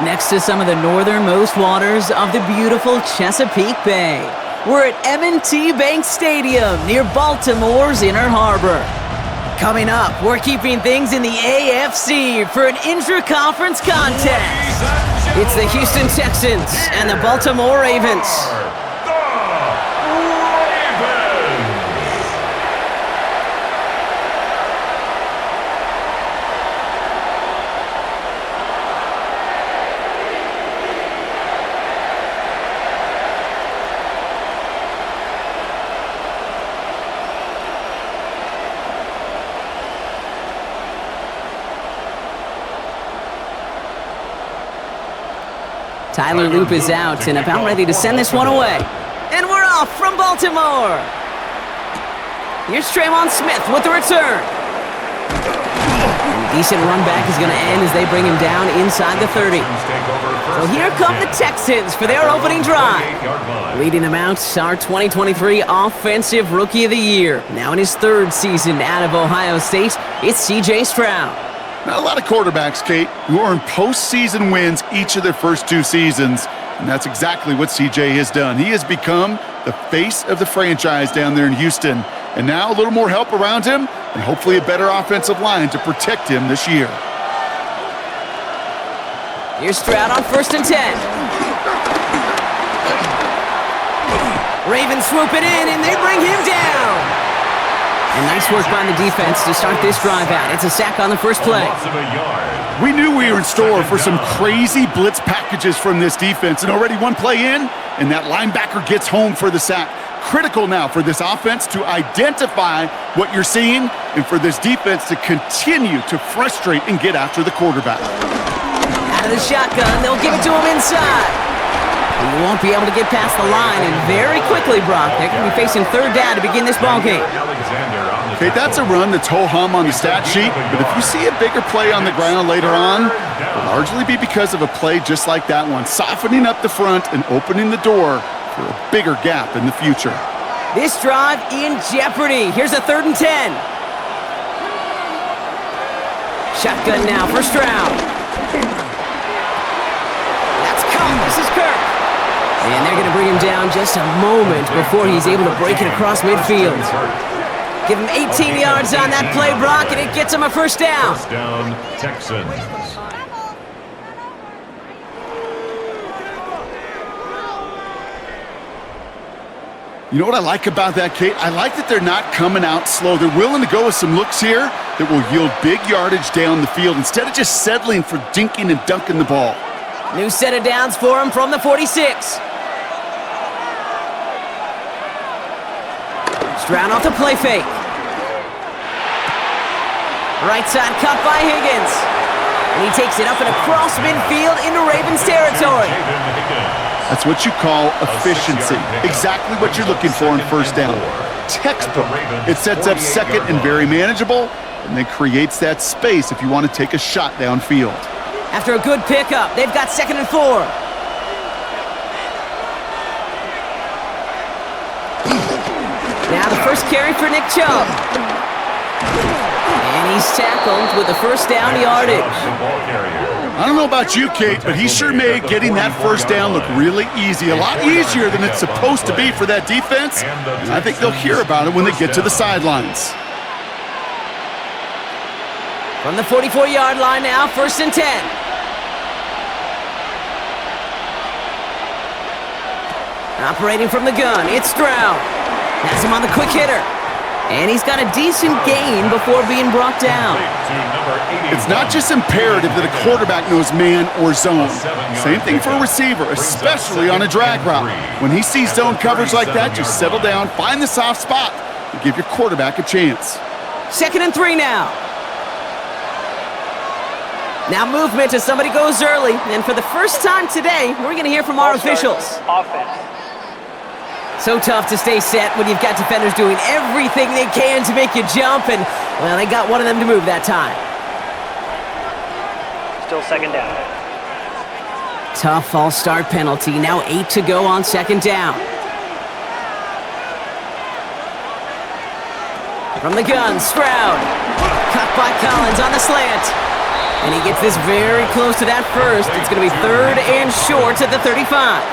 next to some of the northernmost waters of the beautiful Chesapeake Bay. We're at M&T Bank Stadium near Baltimore's Inner Harbor. Coming up, we're keeping things in the AFC for an intra-conference contest. It's the Houston Texans and the Baltimore Ravens. Tyler Loop is out and about ready to send this one away. And we're off from Baltimore. Here's Tremon Smith with the return. And a decent run back is going to end as they bring him down inside the 30. So here come the Texans for their opening drive. Leading them out, our 2023 Offensive Rookie of the Year. Now in his third season out of Ohio State, it's C.J. Stroud. Not a lot of quarterbacks, Kate, who are in postseason wins each of their first two seasons, and that's exactly what CJ has done. He has become the face of the franchise down there in Houston, and now a little more help around him, and hopefully a better offensive line to protect him this year. Here's Stroud on 1st and 10. Ravens swoop it in, and they bring him down. And nice work by the defense to start this drive out. It's a sack on the first play. We knew we were in store for some crazy blitz packages from this defense, and already one play in, and that linebacker gets home for the sack. Critical now for this offense to identify what you're seeing and for this defense to continue to frustrate and get after the quarterback. Out of the shotgun, they'll give it to him inside. He won't be able to get past the line, and very quickly, Brock, they're going to be facing third down to begin this ballgame. Okay, that's a run that's ho-hum on the stat sheet, but if you see a bigger play on the ground later on, it'll largely be because of a play just like that one, softening up the front and opening the door for a bigger gap in the future. This drive in jeopardy. Here's a 3rd and 10. Shotgun now for Stroud. That's caught. This is Kirk. And they're going to bring him down just a moment before he's able to break it across midfield. Give him 18 yards on that play, Brock, and it gets him a first down. First down, Texans. You know what I like about that, Kate? I like that they're not coming out slow. They're willing to go with some looks here that will yield big yardage down the field instead of just settling for dinking and dunking the ball. New set of downs for him from the 46. Stroud off the play fake. Right side cut by Higgins. And he takes it up and across midfield into Ravens territory. That's what you call efficiency. Exactly what you're looking for in first down. Textbook. It sets up second and very manageable, and then creates that space if you want to take a shot downfield. After a good pickup, they've got 2nd and 4. Now the first carry for Nick Chubb. And he's tackled with the first down yardage. I don't know about you, Kate, but he sure made getting that first down look really easy. A lot easier than it's supposed to be for that defense. And I think they'll hear about it when they get to the sidelines. From the 44-yard line now, 1st and 10. Operating from the gun, it's Stroud. Has him on the quick hitter. And he's got a decent gain before being brought down. It's not just imperative that a quarterback knows man or zone. Same thing for a receiver, especially on a drag route. When he sees zone coverage like that, just settle down, find the soft spot, and give your quarterback a chance. 2nd and 3 now. Now movement as somebody goes early. And for the first time today, we're going to hear from our officials. Offense. So tough to stay set when you've got defenders doing everything they can to make you jump, and, well, they got one of them to move that time. Still 2nd down. Tough false start penalty. Now 8 to go on 2nd down. From the gun, Stroud. Cut by Collins on the slant. And he gets this very close to that first. It's going to be 3rd and short at the 35.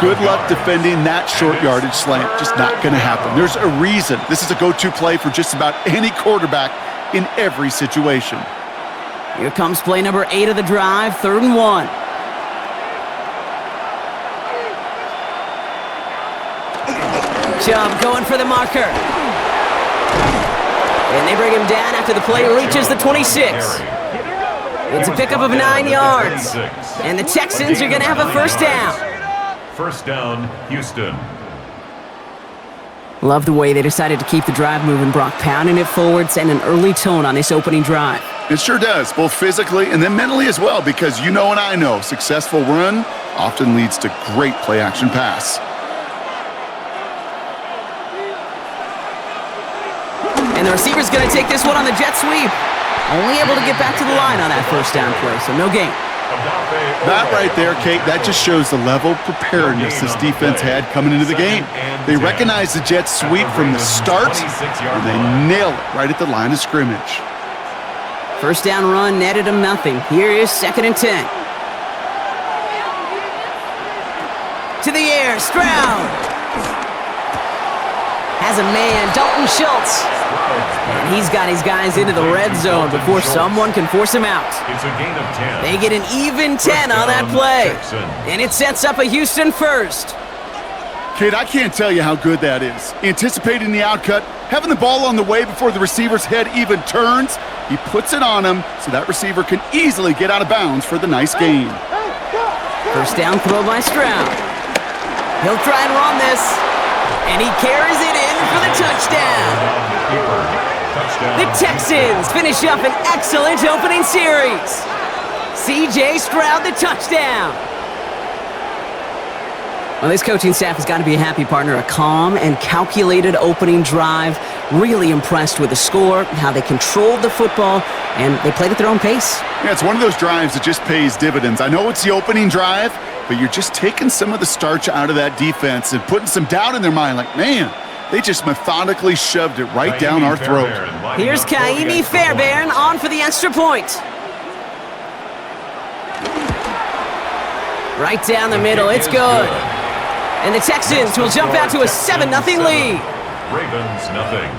Good luck defending that short yardage slant. Just not going to happen. There's a reason. This is a go-to play for just about any quarterback in every situation. Here comes play number 8 of the drive, 3rd and 1. Chubb going for the marker. And they bring him down after the play reaches the 26. It's a pickup of 9 yards. And the Texans are going to have a first down. First down, Houston. Love the way they decided to keep the drive moving, Brock, pounding it forwards and an early tone on this opening drive. It sure does, both physically and then mentally as well, because you know and I know successful run often leads to great play-action pass. And the receiver's going to take this one on the jet sweep. Only able to get back to the line on that first down play, so no gain. That right there, Kate, that just shows the level of preparedness this defense had coming into the game. They recognized the jet sweep from the start, and they nail it right at the line of scrimmage. First down run netted him nothing. Here is 2nd and 10. To the air, Stroud. Has a man, Dalton Schultz. And he's got his guys into the red zone before someone can force him out. It's a gain of 10. They get an even 10 on that play. And it sets up a Houston first. Kate, I can't tell you how good that is. Anticipating the outcut, having the ball on the way before the receiver's head even turns, he puts it on him so that receiver can easily get out of bounds for the nice gain. First down throw by Stroud. He'll try and run this. And he carries it in for the touchdown. The Texans finish up an excellent opening series. C.J. Stroud, the touchdown. Well, this coaching staff has got to be a happy partner. A calm and calculated opening drive. Really impressed with the score, how they controlled the football, and they played at their own pace. Yeah, it's one of those drives that just pays dividends. I know it's the opening drive, but you're just taking some of the starch out of that defense and putting some doubt in their mind. Like, man, they just methodically shoved it right down our throat. Here's Kaimi Fairbairn on for the extra point. Right down the middle, it's good. And the Texans will jump out to a 7-0 lead. Ravens, nothing.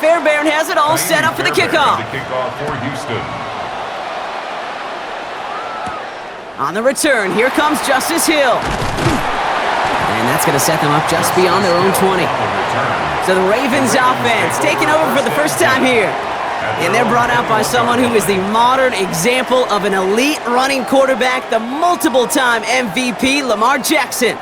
Fairbairn has it all set up for the kickoff. The kickoff for Houston. On the return, here comes Justice Hill. And that's going to set them up just beyond their own 20. So the Ravens offense taking over for the first time here. And they're brought out by someone who is the modern example of an elite running quarterback, the multiple-time MVP, Lamar Jackson.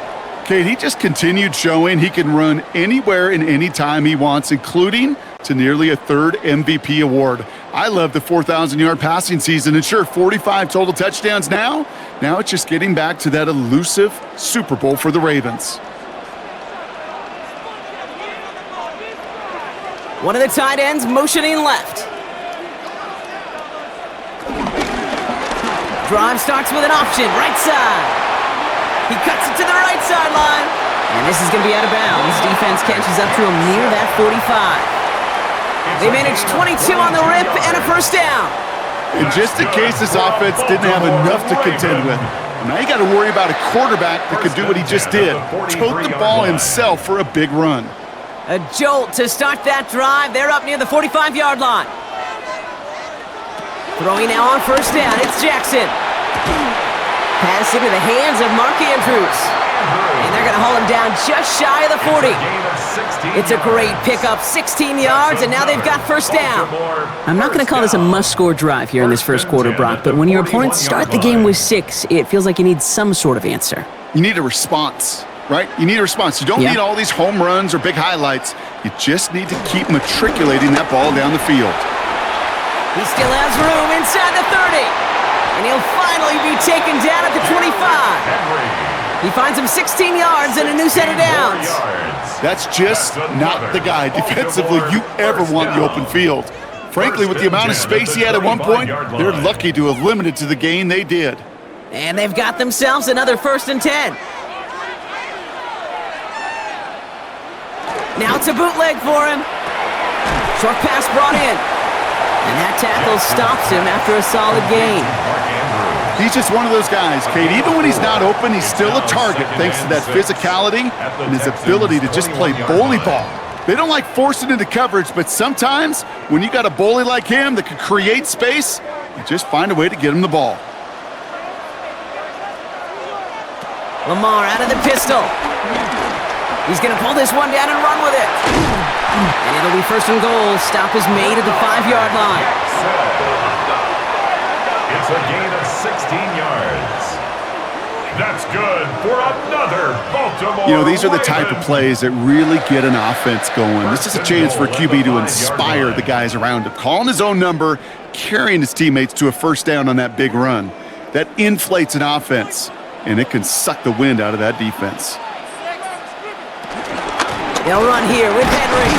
Kate, he just continued showing he can run anywhere and anytime he wants, including to nearly a 3rd MVP award. I love the 4,000-yard passing season, and sure, 45 total touchdowns now. Now it's just getting back to that elusive Super Bowl for the Ravens. One of the tight ends motioning left. Drive starts with an option, right side. He cuts it to the right sideline. And this is going to be out of bounds. Defense catches up to him near that 45. They managed 22 on the rip and a first down. And just in case this offense didn't have enough to contend with, now you got to worry about a quarterback that could do what he just did. Tote the ball himself for a big run. A jolt to start that drive. They're up near the 45-yard line. Throwing now on first down. It's Jackson. Pass into the hands of Mark Andrews. And they're going to haul him down just shy of the 40. It's a great pickup, 16 yards, and now they've got first down. I'm not going to call this a must-score drive here in this first quarter, Brock, but when your opponents start the game with 6, it feels like you need some sort of answer. You need a response, right? You need a response. You don't need all these home runs or big highlights. You just need to keep matriculating that ball down the field. He still has room inside the 30. And he'll finally be taken down at the 25. Henry. He finds him 16 yards and a new set of downs. That's just not the guy defensively you ever want in the open field. Frankly, with the amount of space he had at one point, they're lucky to have limited to the gain they did. And they've got themselves another 1st and 10. Now it's a bootleg for him. Short pass brought in. And that tackle stops him after a solid gain. He's just one of those guys, Kate. Even when he's not open, he's still a target thanks to that physicality and his ability to just play bully ball. They don't like forcing into coverage, but sometimes when you got a bully like him that can create space, you just find a way to get him the ball. Lamar out of the pistol. He's going to pull this one down and run with it. And it'll be 1st and goal. Stop is made at the 5-yard line. It's a gain of 16 yards. That's good for another Baltimore. You know, these are the type of Ravens. plays that really get an offense going. This is a chance for a QB to inspire the guys around him. Calling his own number, carrying his teammates to a 1st down on that big run. That inflates an offense, and it can suck the wind out of that defense. They'll run here with Henry.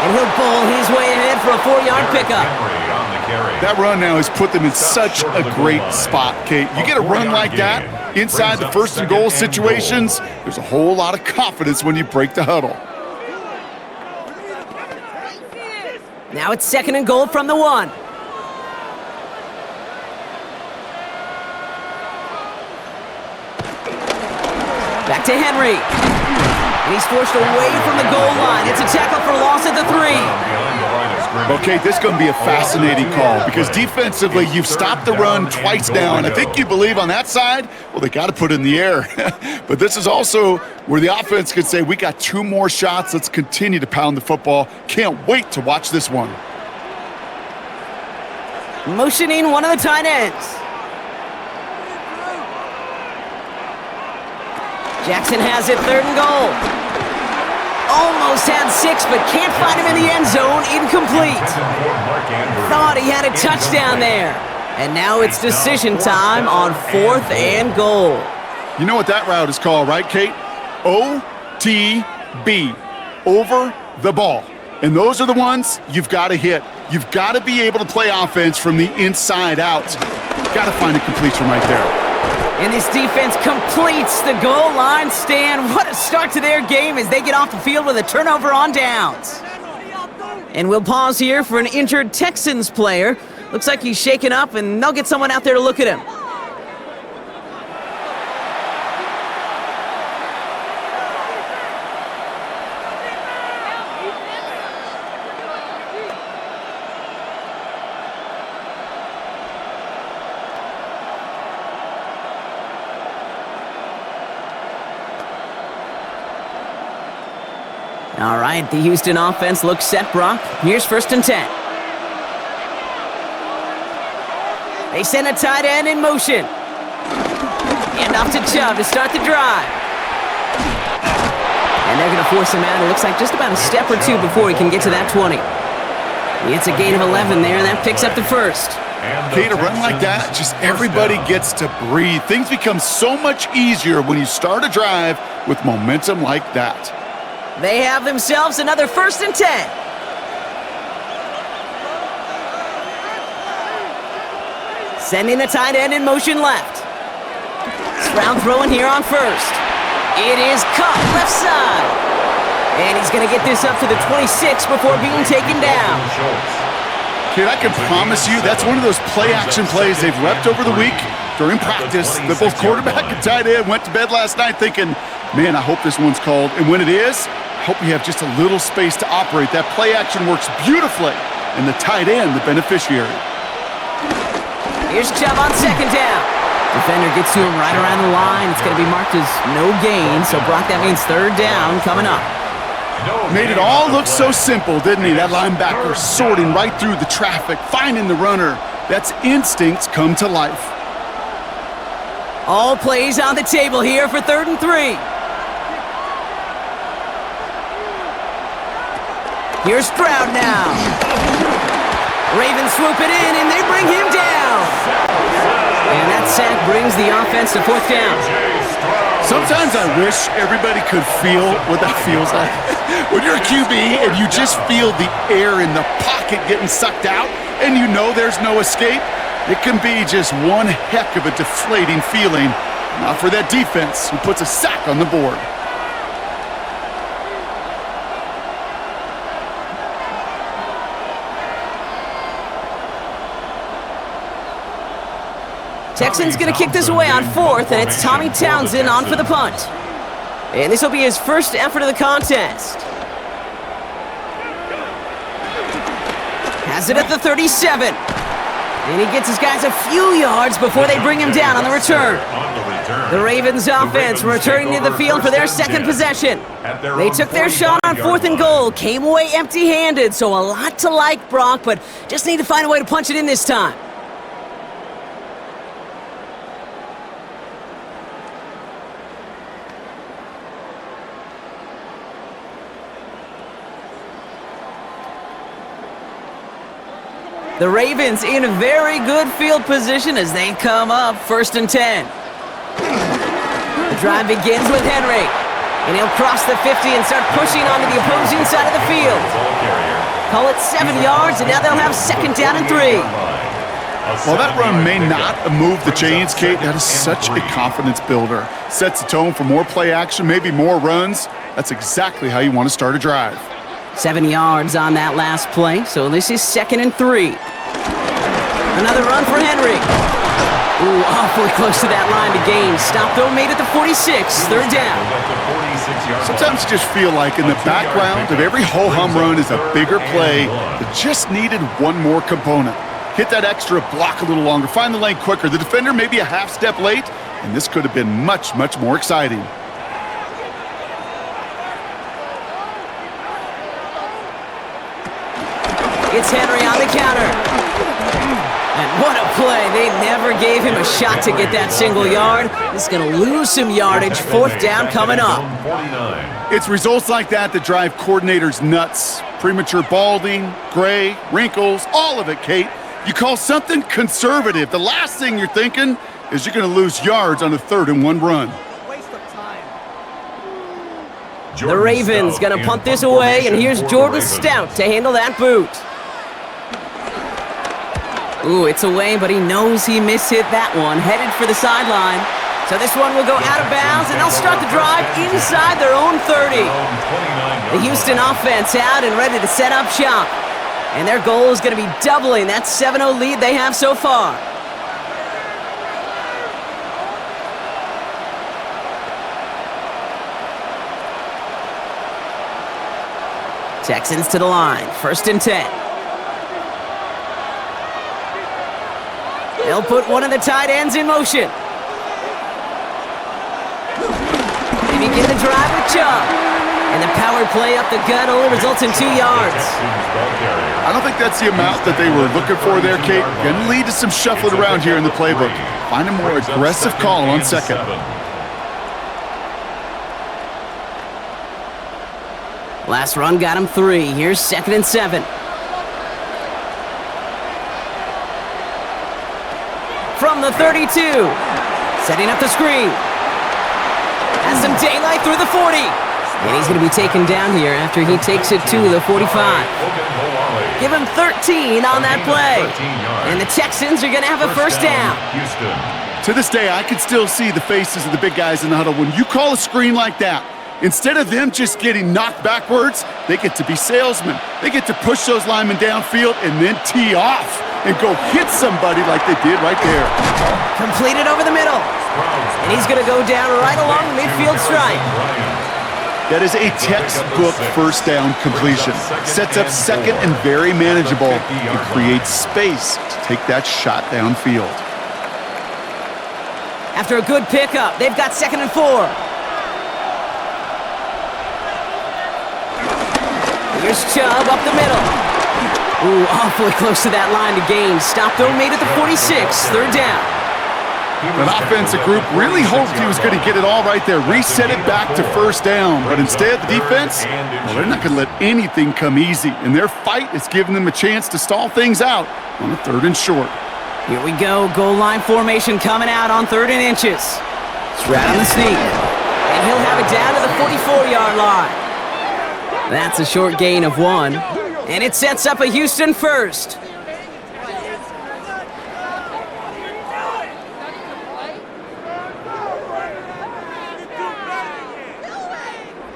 And he'll bowl his way ahead for a 4-yard pickup. Henry on the carry. That run now has put them in such a great spot, Kate. You get a run like that inside the 1st and goal situations, there's a whole lot of confidence when you break the huddle. Now it's 2nd and goal from the 1. Back to Henry. And he's forced away from the goal line. It's a tackle for loss at the 3. Okay, this is going to be a fascinating call because defensively, you've stopped the run twice now, and I think you believe on that side, well, they got to put it in the air. But this is also where the offense could say, we got 2 more shots. Let's continue to pound the football. Can't wait to watch this one. Motioning one of the tight ends. Jackson has it, 3rd and goal. Almost had 6, but can't find him in the end zone. Incomplete. Thought he had a touchdown there. And now it's decision time on 4th and goal. You know what that route is called, right, Kate? OTB, over the ball. And those are the ones you've got to hit. You've got to be able to play offense from the inside out. Got to find a completion right there. And this defense completes the goal line stand. What a start to their game as they get off the field with a turnover on downs. And we'll pause here for an injured Texans player. Looks like he's shaken up, and they'll get someone out there to look at him. All right, the Houston offense looks set, Brock. Here's 1st and 10. They send a tight end in motion. And off to Chubb to start the drive. And they're going to force him out. It looks like just about a step or 2 before he can get to that 20. It's a gain of 11 there, and that picks up the 1st. Kate, a run like that, just everybody gets to breathe. Things become so much easier when you start a drive with momentum like that. They have themselves another 1st and 10. Sending the tight end in motion left. Round throwing here on 1st. It is caught left side. And he's going to get this up to the 26 before being taken down. Kid, I can promise you that's one of those play-action plays they've repped over the week during practice. That both quarterback and tight end went to bed last night thinking, man, I hope this one's called. And when it is, I hope you have just a little space to operate. That play-action works beautifully, and the tight end, the beneficiary. Here's Chubb on 2nd down. Defender gets to him right around the line. It's going to be marked as no gain, so Brock, that means 3rd down coming up. Made it all look so simple, didn't he? That linebacker sorting right through the traffic, finding the runner. That's instincts come to life. All plays on the table here for 3rd and 3. Here's Stroud now. Ravens swoop it in, and they bring him down. And that sack brings the offense to fourth down. Sometimes I wish everybody could feel what that feels like. When you're a QB and you just feel the air in the pocket getting sucked out and you know there's no escape, it can be just one heck of a deflating feeling. Not for that defense who puts a sack on the board. Texans going to kick this away on fourth, and it's Tommy Townsend on for the punt. And this will be his first effort of the contest. Has it at the 37. And he gets his guys a few yards before they bring him down on the return. The Ravens offense returning to the field for their second possession. They took their shot on fourth and goal, came away empty-handed, so a lot to like, Brock, but just need to find a way to punch it in this time. The Ravens in a very good field position as they come up first and 10. The drive begins with Henry, and he'll cross the 50 and start pushing onto the opposing side of the field. Call it 7 yards, and now they'll have second down and 3. While that run may not move the chains, Kate, that is such a confidence builder. Sets the tone for more play action, maybe more runs. That's exactly how you want to start a drive. 7 yards on that last play, so this is second and 3. Another run for Henry. Ooh, awfully close to that line to gain. Stop though, made it to 46, third down. Sometimes you just feel like in the background of every ho-hum run is a bigger play that just needed one more component. Hit that extra block a little longer, find the lane quicker. The defender may be a half step late, and this could have been much, much more exciting. It's Henry on the counter. And what a play. They never gave him a shot to get that single yard. He's going to lose some yardage. Fourth down coming up. It's results like that that drive coordinators nuts. Premature balding, gray, wrinkles, all of it, Kate. You call something conservative. The last thing you're thinking is you're going to lose yards on a 3rd and 1 run. The Ravens going to punt this away, and here's Jordan Stout to handle that boot. Ooh, it's away, but he knows he mishit that one. Headed for the sideline. So this one will go out of bounds, and they'll start the drive inside their own 30. The Houston offense out and ready to set up shop. And their goal is going to be doubling that 7-0 lead they have so far. Texans to the line, first and 10. They'll put one of the tight ends in motion. They begin the drive with Chubb. And the power play up the gut only results in 2 yards. I don't think that's the amount that they were looking for there, Kate. Going to lead to some shuffling around here in the playbook. Find a more aggressive call on second. Last run got him 3. Here's second and 7. From the 32. Setting up the screen. Has some daylight through the 40. And he's going to be taken down here after he takes it to the 45. Give him 13 on that play. And the Texans are going to have a first down. To this day, I can still see the faces of the big guys in the huddle. When you call a screen like that, instead of them just getting knocked backwards, they get to be salesmen. They get to push those linemen downfield and then tee off and go hit somebody like they did right there. Completed over the middle. And he's going to go down right along the midfield stripe. That is a textbook first down completion. Sets up second and very manageable and creates space to take that shot downfield. After a good pickup, they've got second and 4. Here's Chubb up the middle. Ooh, awfully close to that line to gain. Stopped though, made it to 46, third down. That offensive group really hoped he was going to get it all right there, reset it back to first down. But instead, the defense, well, they're not going to let anything come easy. And their fight is giving them a chance to stall things out on a 3rd and short. Here we go. Goal line formation coming out on 3rd and inches. Stroud on the sneak. And he'll have it down to the 44-yard line. That's a short gain of 1. And it sets up a Houston first.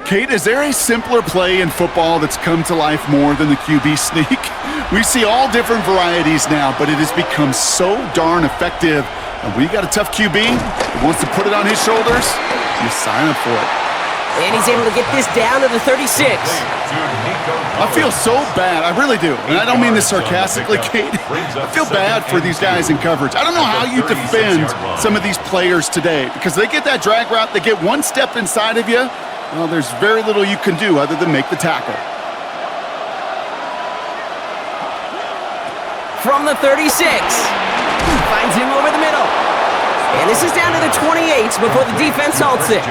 Kate, is there a simpler play in football that's come to life more than the QB sneak? We see all different varieties now, but it has become so darn effective. And when you got a tough QB that wants to put it on his shoulders, you sign up for it. And he's able to get this down to the 36. I feel so bad. I really do. And I don't mean this sarcastically, Kate. I feel bad for these guys in coverage. I don't know how you defend some of these players today because they get that drag route, they get one step inside of you. Well, there's very little you can do other than make the tackle. From the 36. Finds him over the middle. And this is down to the 28 before the defense halts it.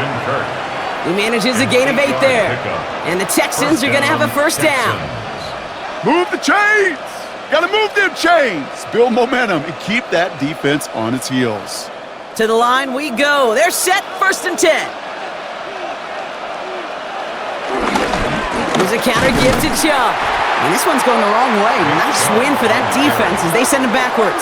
He manages a gain of 8 there. And the Texans are going to have a first down. Move the chains! Got to move them chains! Build momentum and keep that defense on its heels. To the line we go. They're set, 1st and 10. There's a counter give to Chubb. And this one's going the wrong way. Nice win for that defense as they send him backwards.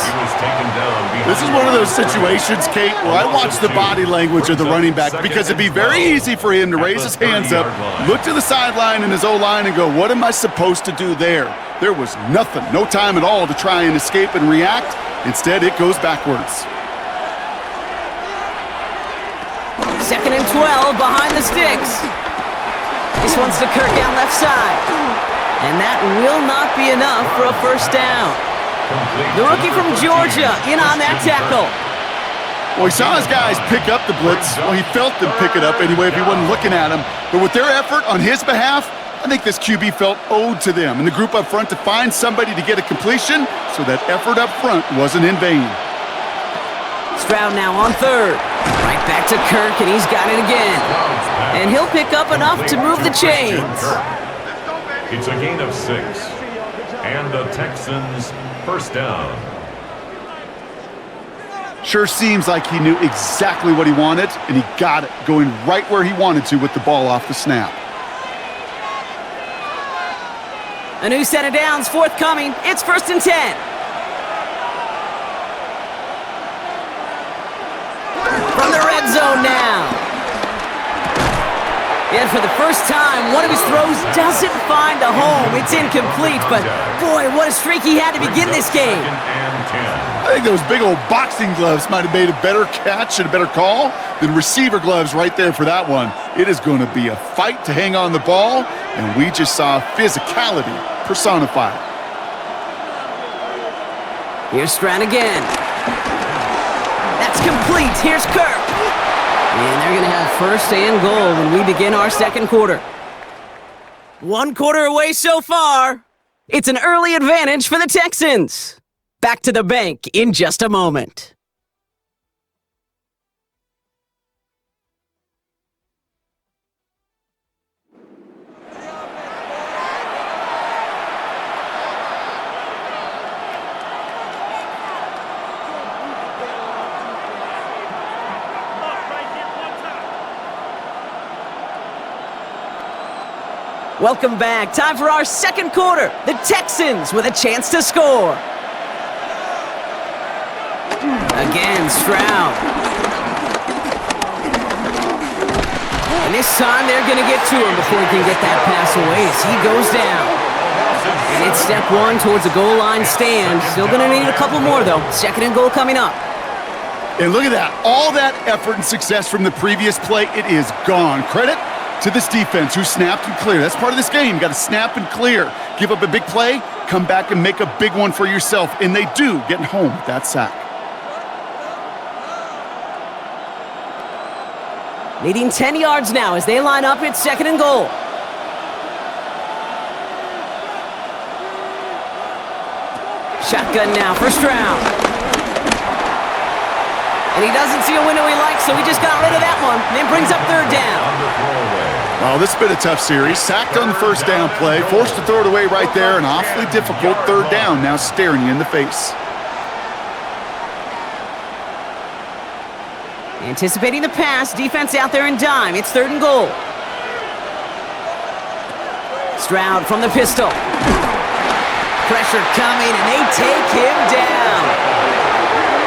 This is one of those situations, Kate, where I watch the body language of the running back because it'd be very easy for him to raise his hands up, look to the sideline in his O-line and go, what am I supposed to do there? There was nothing, no time at all to try and escape and react. Instead, it goes backwards. 2nd and 12 behind the sticks. This one's to Kirk down left side. And that will not be enough for a first down. The rookie from Georgia in on that tackle. Well, he saw his guys pick up the blitz. Well, he felt them pick it up anyway if he wasn't looking at him. But with their effort on his behalf, I think this QB felt owed to them and the group up front to find somebody to get a completion so that effort up front wasn't in vain. Stroud now on 3rd. Right back to Kirk, and he's got it again. And he'll pick up enough to move the chains. It's a gain of 6. And the Texans first down. Sure seems like he knew exactly what he wanted, and he got it, going right where he wanted to with the ball off the snap. A new set of downs forthcoming. It's 1st and 10. From the red zone now. And for the first time, one of his throws doesn't find a home. It's incomplete, but boy, what a streak he had to begin this game. I think those big old boxing gloves might have made a better catch and a better call than receiver gloves right there for that one. It is going to be a fight to hang on the ball, and we just saw physicality personified. Here's Stroud again. That's complete. Here's Kirk. And they're going to have 1st and goal when we begin our 2nd quarter. 1 quarter away so far. It's an early advantage for the Texans. Back to the bank in just a moment. Welcome back. Time for our 2nd quarter. The Texans with a chance to score. Again, Stroud. And this time they're going to get to him before he can get that pass away as he goes down. And it's step 1 towards a goal line stand. Still going to need a couple more, though. 2nd and goal coming up. And look at that. All that effort and success from the previous play, it is gone. Credit to this defense who snapped and cleared. That's part of this game. You got to snap and clear. Give up a big play, come back and make a big one for yourself. And they do, getting home with that sack. Needing 10 yards now as they line up. It's 2nd and goal. Shotgun now for Stroud. And he doesn't see a window he likes, so he just got rid of that one. And brings up third down. Well, this has been a tough series. Sacked on the first down play, forced to throw it away right there. An awfully difficult third down now staring you in the face. Anticipating the pass, defense out there in dime. It's 3rd and goal. Stroud from the pistol. Pressure coming, and they take him down.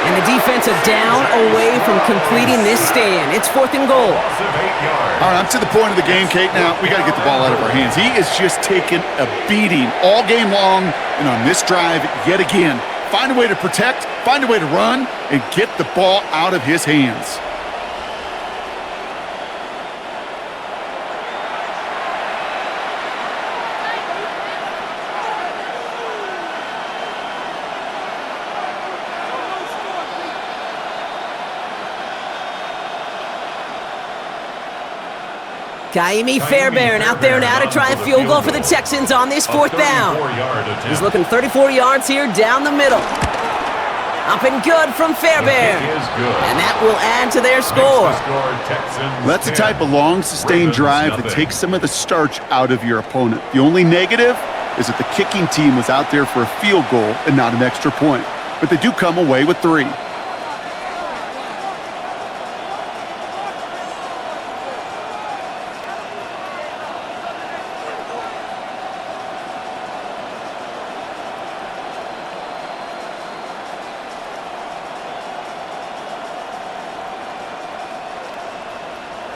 And the defensive down away from completing this stand. It's 4th and goal. All right, I'm to the point of the game, Kate. Now, we got to get the ball out of our hands. He is just taking a beating all game long, and on this drive, yet again, find a way to protect, find a way to run, and get the ball out of his hands. Kaimi Fairbairn out there now to try a field goal for the Texans on this 4th down. He's looking 34 yards here down the middle. Up and good from Fairbairn. And that will add to their score. That's the type of long, sustained drive that takes some of the starch out of your opponent. The only negative is that the kicking team was out there for a field goal and not an extra point. But they do come away with 3.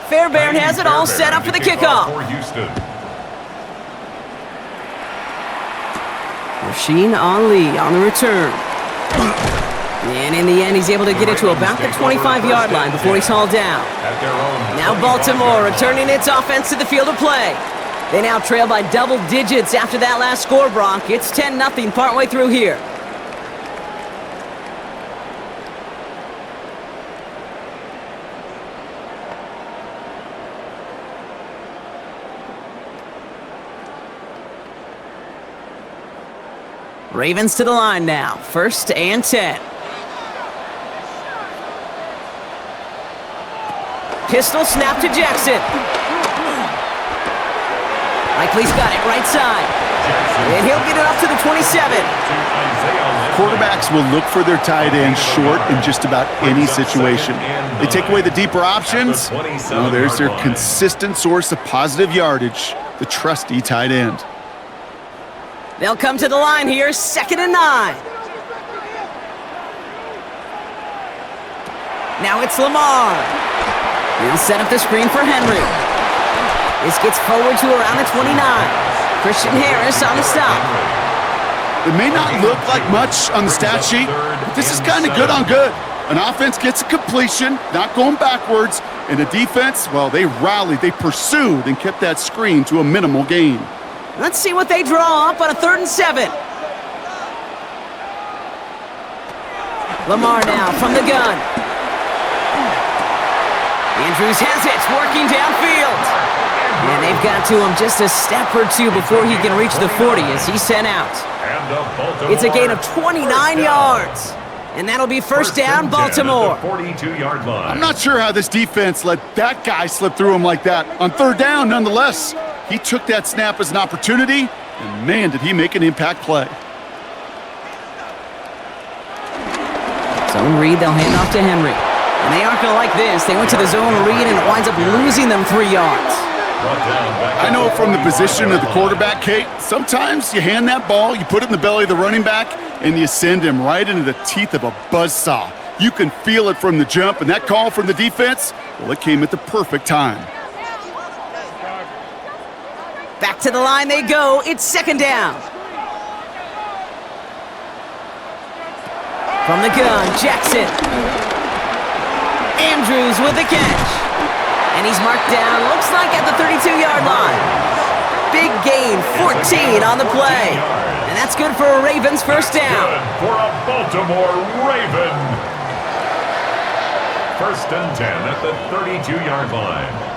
Fairbairn has it all set up for the kickoff. Rasheen Ali on the return. And in the end, he's able to get it to about the 25-yard line before he's hauled down. Now Baltimore returning its offense to the field of play. They now trail by double digits after that last score, Brock. It's 10-0 partway through here. Ravens to the line now. 1st and 10. Pistol snap to Jackson. Likely's got it right side. And he'll get it up to the 27. Quarterbacks will look for their tight end short in just about any situation. They take away the deeper options. Well, there's their consistent source of positive yardage, the trusty tight end. They'll come to the line here, 2nd and 9. Now it's Lamar. He'll set up the screen for Henry. This gets forward to around the 29. Christian Harris on the stop. It may not look like much on the stat sheet, but this is kind of good on good. An offense gets a completion, not going backwards, and a defense, well, they rallied, they pursued, and kept that screen to a minimal gain. Let's see what they draw up on a 3rd and 7. Lamar now from the gun. Andrews has it, working downfield. And they've got to him just a step or two before he can reach the 40 as he's sent out. It's a gain of 29 yards. And that'll be 1st down, Baltimore. 42-yard line. I'm not sure how this defense let that guy slip through him like that. On 3rd down, nonetheless, he took that snap as an opportunity, and man, did he make an impact play. Zone read, they'll hand off to Henry. And they aren't going to like this. They went to the zone read, and it winds up losing them 3 yards. I know from the position of the quarterback, Kate, sometimes you hand that ball, you put it in the belly of the running back, and you send him right into the teeth of a buzzsaw. You can feel it from the jump, and that call from the defense, well, it came at the perfect time. Back to the line they go. It's 2nd down. From the gun, Jackson. Andrews with the catch. And he's marked down, looks like at the 32-yard line. Big gain, 14 on the play. And that's good for a Ravens 1st down. Good for a Baltimore Raven. 1st and 10 at the 32-yard line.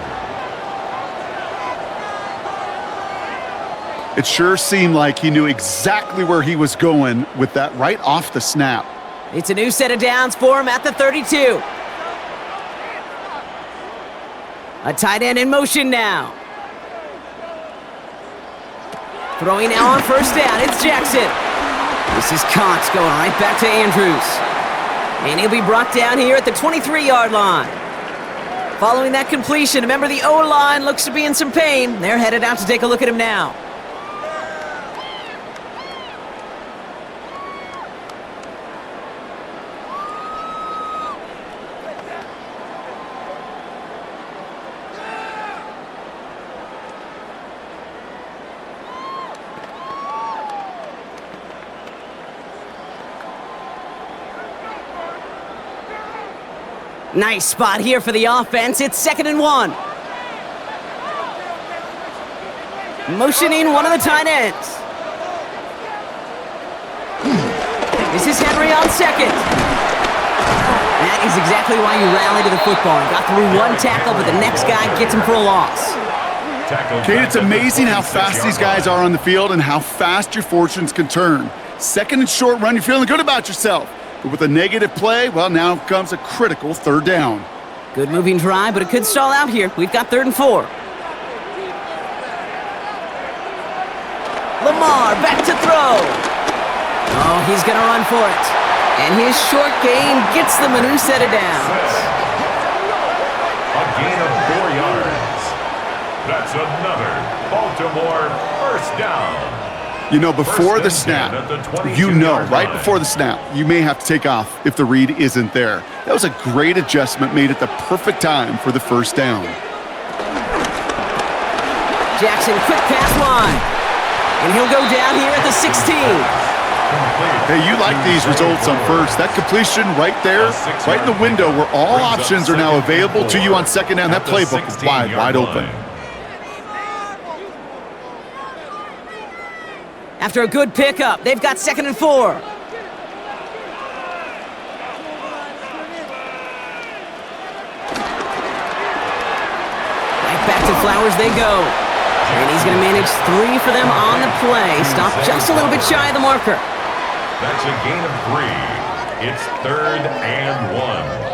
It sure seemed like he knew exactly where he was going with that right off the snap. It's a new set of downs for him at the 32. A tight end in motion now. Throwing now on first down. It's Jackson. This is Cox going right back to Andrews. And he'll be brought down here at the 23-yard line. Following that completion, remember the O-line looks to be in some pain. They're headed out to take a look at him now. Nice spot here for the offense. It's 2nd and 1. Motioning one of the tight ends. This is Henry on second. That is exactly why you rally to the football. Got through one tackle, but the next guy gets him for a loss. Kate, it's amazing how fast these guys are on the field and how fast your fortunes can turn. 2nd and short run, you're feeling good about yourself. But with a negative play, well, now comes a critical 3rd down. Good moving drive, but it could stall out here. We've got 3rd and 4. Lamar back to throw. Oh, he's going to run for it. And his short gain gets them a new set of downs. A gain of 4 yards. That's another Baltimore first down. You know, before the snap, right before the snap, you may have to take off if the read isn't there. That was a great adjustment made at the perfect time for the first down. Jackson, quick pass line. And he'll go down here at the 16. Hey, you like these results on first. That completion right there, right in the window where all options are now available to you on 2nd down. That playbook is wide open. After a good pickup, they've got 2nd and 4. Right back to Flowers they go. And he's going to manage 3 for them on the play. Stop just a little bit shy of the marker. That's a gain of 3. It's 3rd and 1.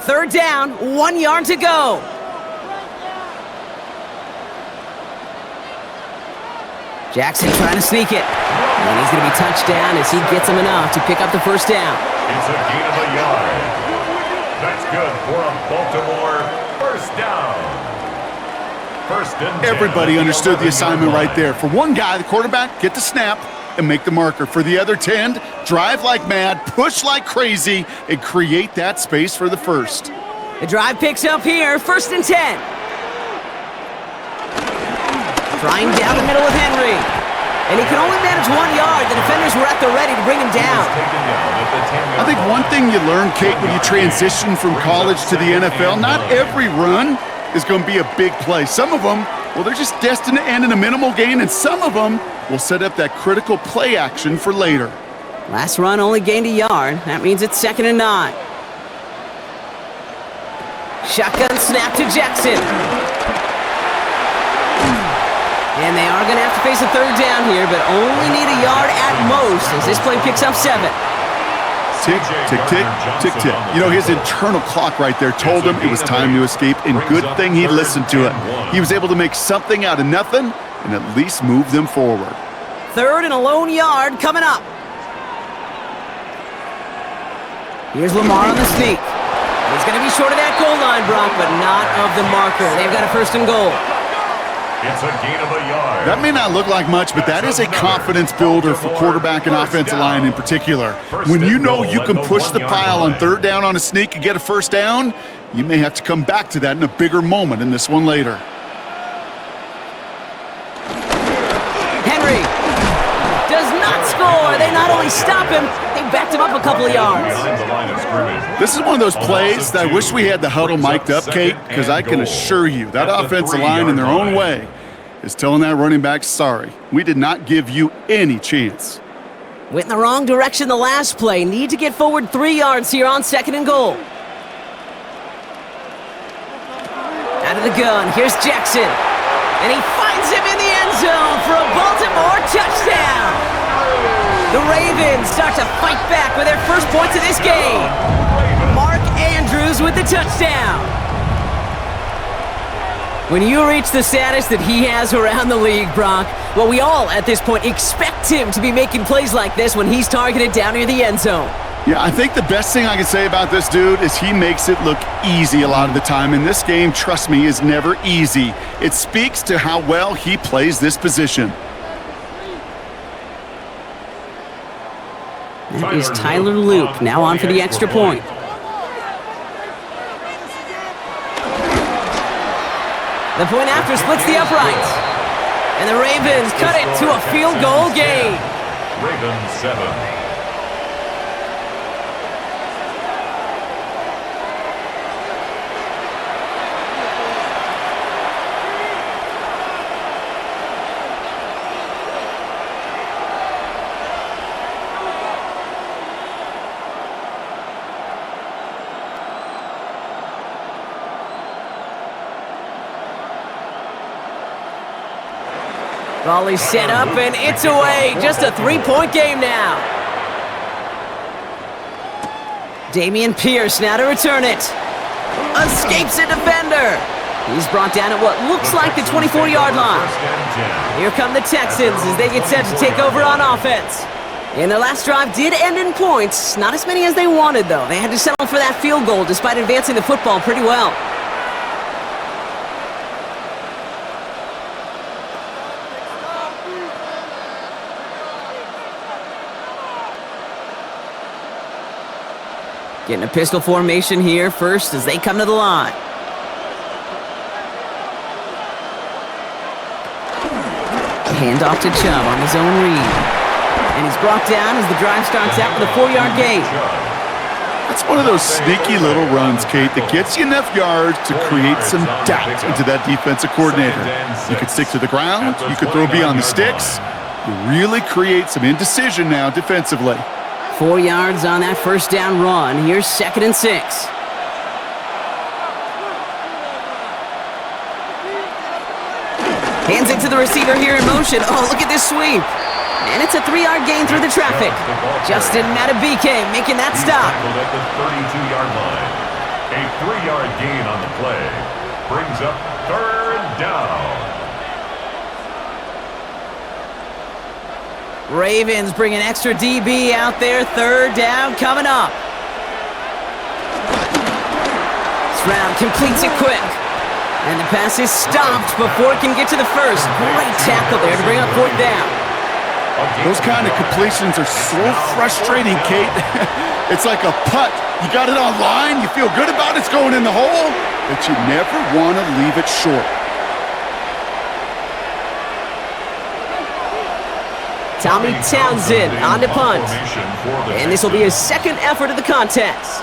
3rd down, 1 yard to go. Jackson trying to sneak it. And he's going to be touched down as he gets him enough to pick up the first down. It's a gain of a yard. That's good for a Baltimore first down. 1st and 10. Everybody understood the assignment right there. For one guy, the quarterback, get the snap and make the marker. For the other 10, drive like mad, push like crazy, and create that space for the first. The drive picks up here, 1st and 10. Trying down the middle with Henry. And he can only manage 1 yard. The defenders were at the ready to bring him down. I think one thing you learn, Kate, when you transition from college to the NFL, not every run is going to be a big play. Some of them, well, they're just destined to end in a minimal gain, and some of them will set up that critical play action for later. Last run only gained a yard. That means it's 2nd and 9. Shotgun snap to Jackson. And they are going to have to face a 3rd down here, but only need a yard at most as this play picks up 7. Tick, tick, tick, tick, tick. You know, his internal clock right there told him it was time to escape, and good thing he listened to it. He was able to make something out of nothing and at least move them forward. 3rd and a lone yard coming up. Here's Lamar on the sneak. He's going to be short of that goal line, Brock, but not of the marker. They've got a 1st and goal. It's a gain of a yard. That may not look like much, but that is a confidence builder for quarterback and offensive line in particular. When you know you can push the pile on 3rd down on a sneak and get a 1st down, you may have to come back to that in a bigger moment in this one later. Henry does not score. They not only stop him, they backed him up a couple of yards. This is one of those plays that I wish we had the huddle mic'd up, Kate, because I can assure you that offensive line in their own way is telling that running back, sorry, we did not give you any chance. Went in the wrong direction the last play. Need to get forward 3 yards here on 2nd and goal. Out of the gun, here's Jackson. And he finds him in the end zone for a Baltimore touchdown. The Ravens start to fight back with their first points of this game. Mark Andrews with the touchdown. When you reach the status that he has around the league, Brock, well, we all at this point expect him to be making plays like this when he's targeted down near the end zone. Yeah, I think the best thing I can say about this dude is he makes it look easy a lot of the time. And this game, trust me, is never easy. It speaks to how well he plays this position. That is Tyler Luke, now on for the extra point. The point after splits the uprights. And the Ravens cut it to a field goal game. Ravens 7. Ball is set up, and it's away. Just a three-point game now. Dameon Pierce now to return it. Escapes a defender. He's brought down at what looks like the 24-yard line. Here come the Texans as they get set to take over on offense. And their last drive did end in points. Not as many as they wanted, though. They had to settle for that field goal despite advancing the football pretty well. Getting a pistol formation here first as they come to the line. Handoff to Chubb on his own read. And he's brought down as the drive starts out with a 4-yard gain. That's one of those sneaky little runs, Kate, that gets you enough yards to create some doubt into that defensive coordinator. You could stick to the ground. You could throw beyond the sticks. You really create some indecision now defensively. 4 yards on that first down run. Here's 2nd and 6. Hands it to the receiver here in motion. Oh, look at this sweep. And it's a 3-yard gain through the traffic. Justin Matabike making that stop. At the 32-yard line. A 3-yard gain on the play. Brings up 3rd down. Ravens bring an extra DB out there. 3rd down coming up. Stroud completes it quick. And the pass is stopped before it can get to the first. Great tackle there to bring up 4th down. Those kind of completions are so frustrating, Kate. It's like a putt. You got it on line, you feel good about it, it's going in the hole, but you never want to leave it short. Tommy Townsend on to punt. And this will be his 2nd effort of the contest.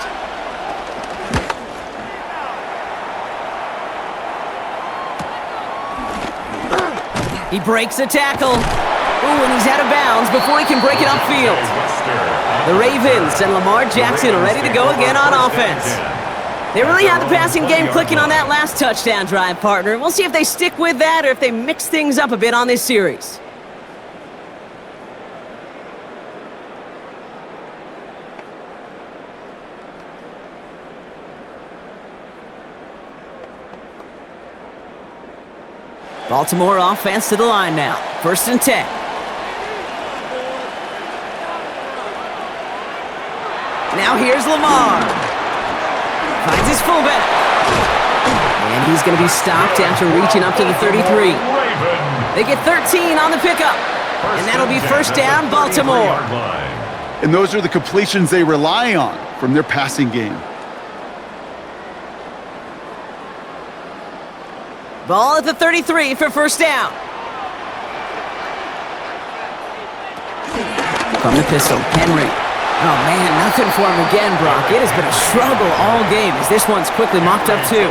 He breaks a tackle. Ooh, and he's out of bounds before he can break it upfield. The Ravens and Lamar Jackson are ready to go again on offense. They really had the passing game clicking on that last touchdown drive, partner. We'll see if they stick with that or if they mix things up a bit on this series. Baltimore offense to the line now. 1st and 10. Now here's Lamar. Finds his fullback. And he's going to be stopped after reaching up to the 33. They get 13 on the pickup. And that'll be 1st down, Baltimore. And those are the completions they rely on from their passing game. Ball at the 33 for 1st down. From the pistol, Henry. Oh, man, nothing for him again, Brock. It has been a struggle all game as this one's quickly mopped up, too.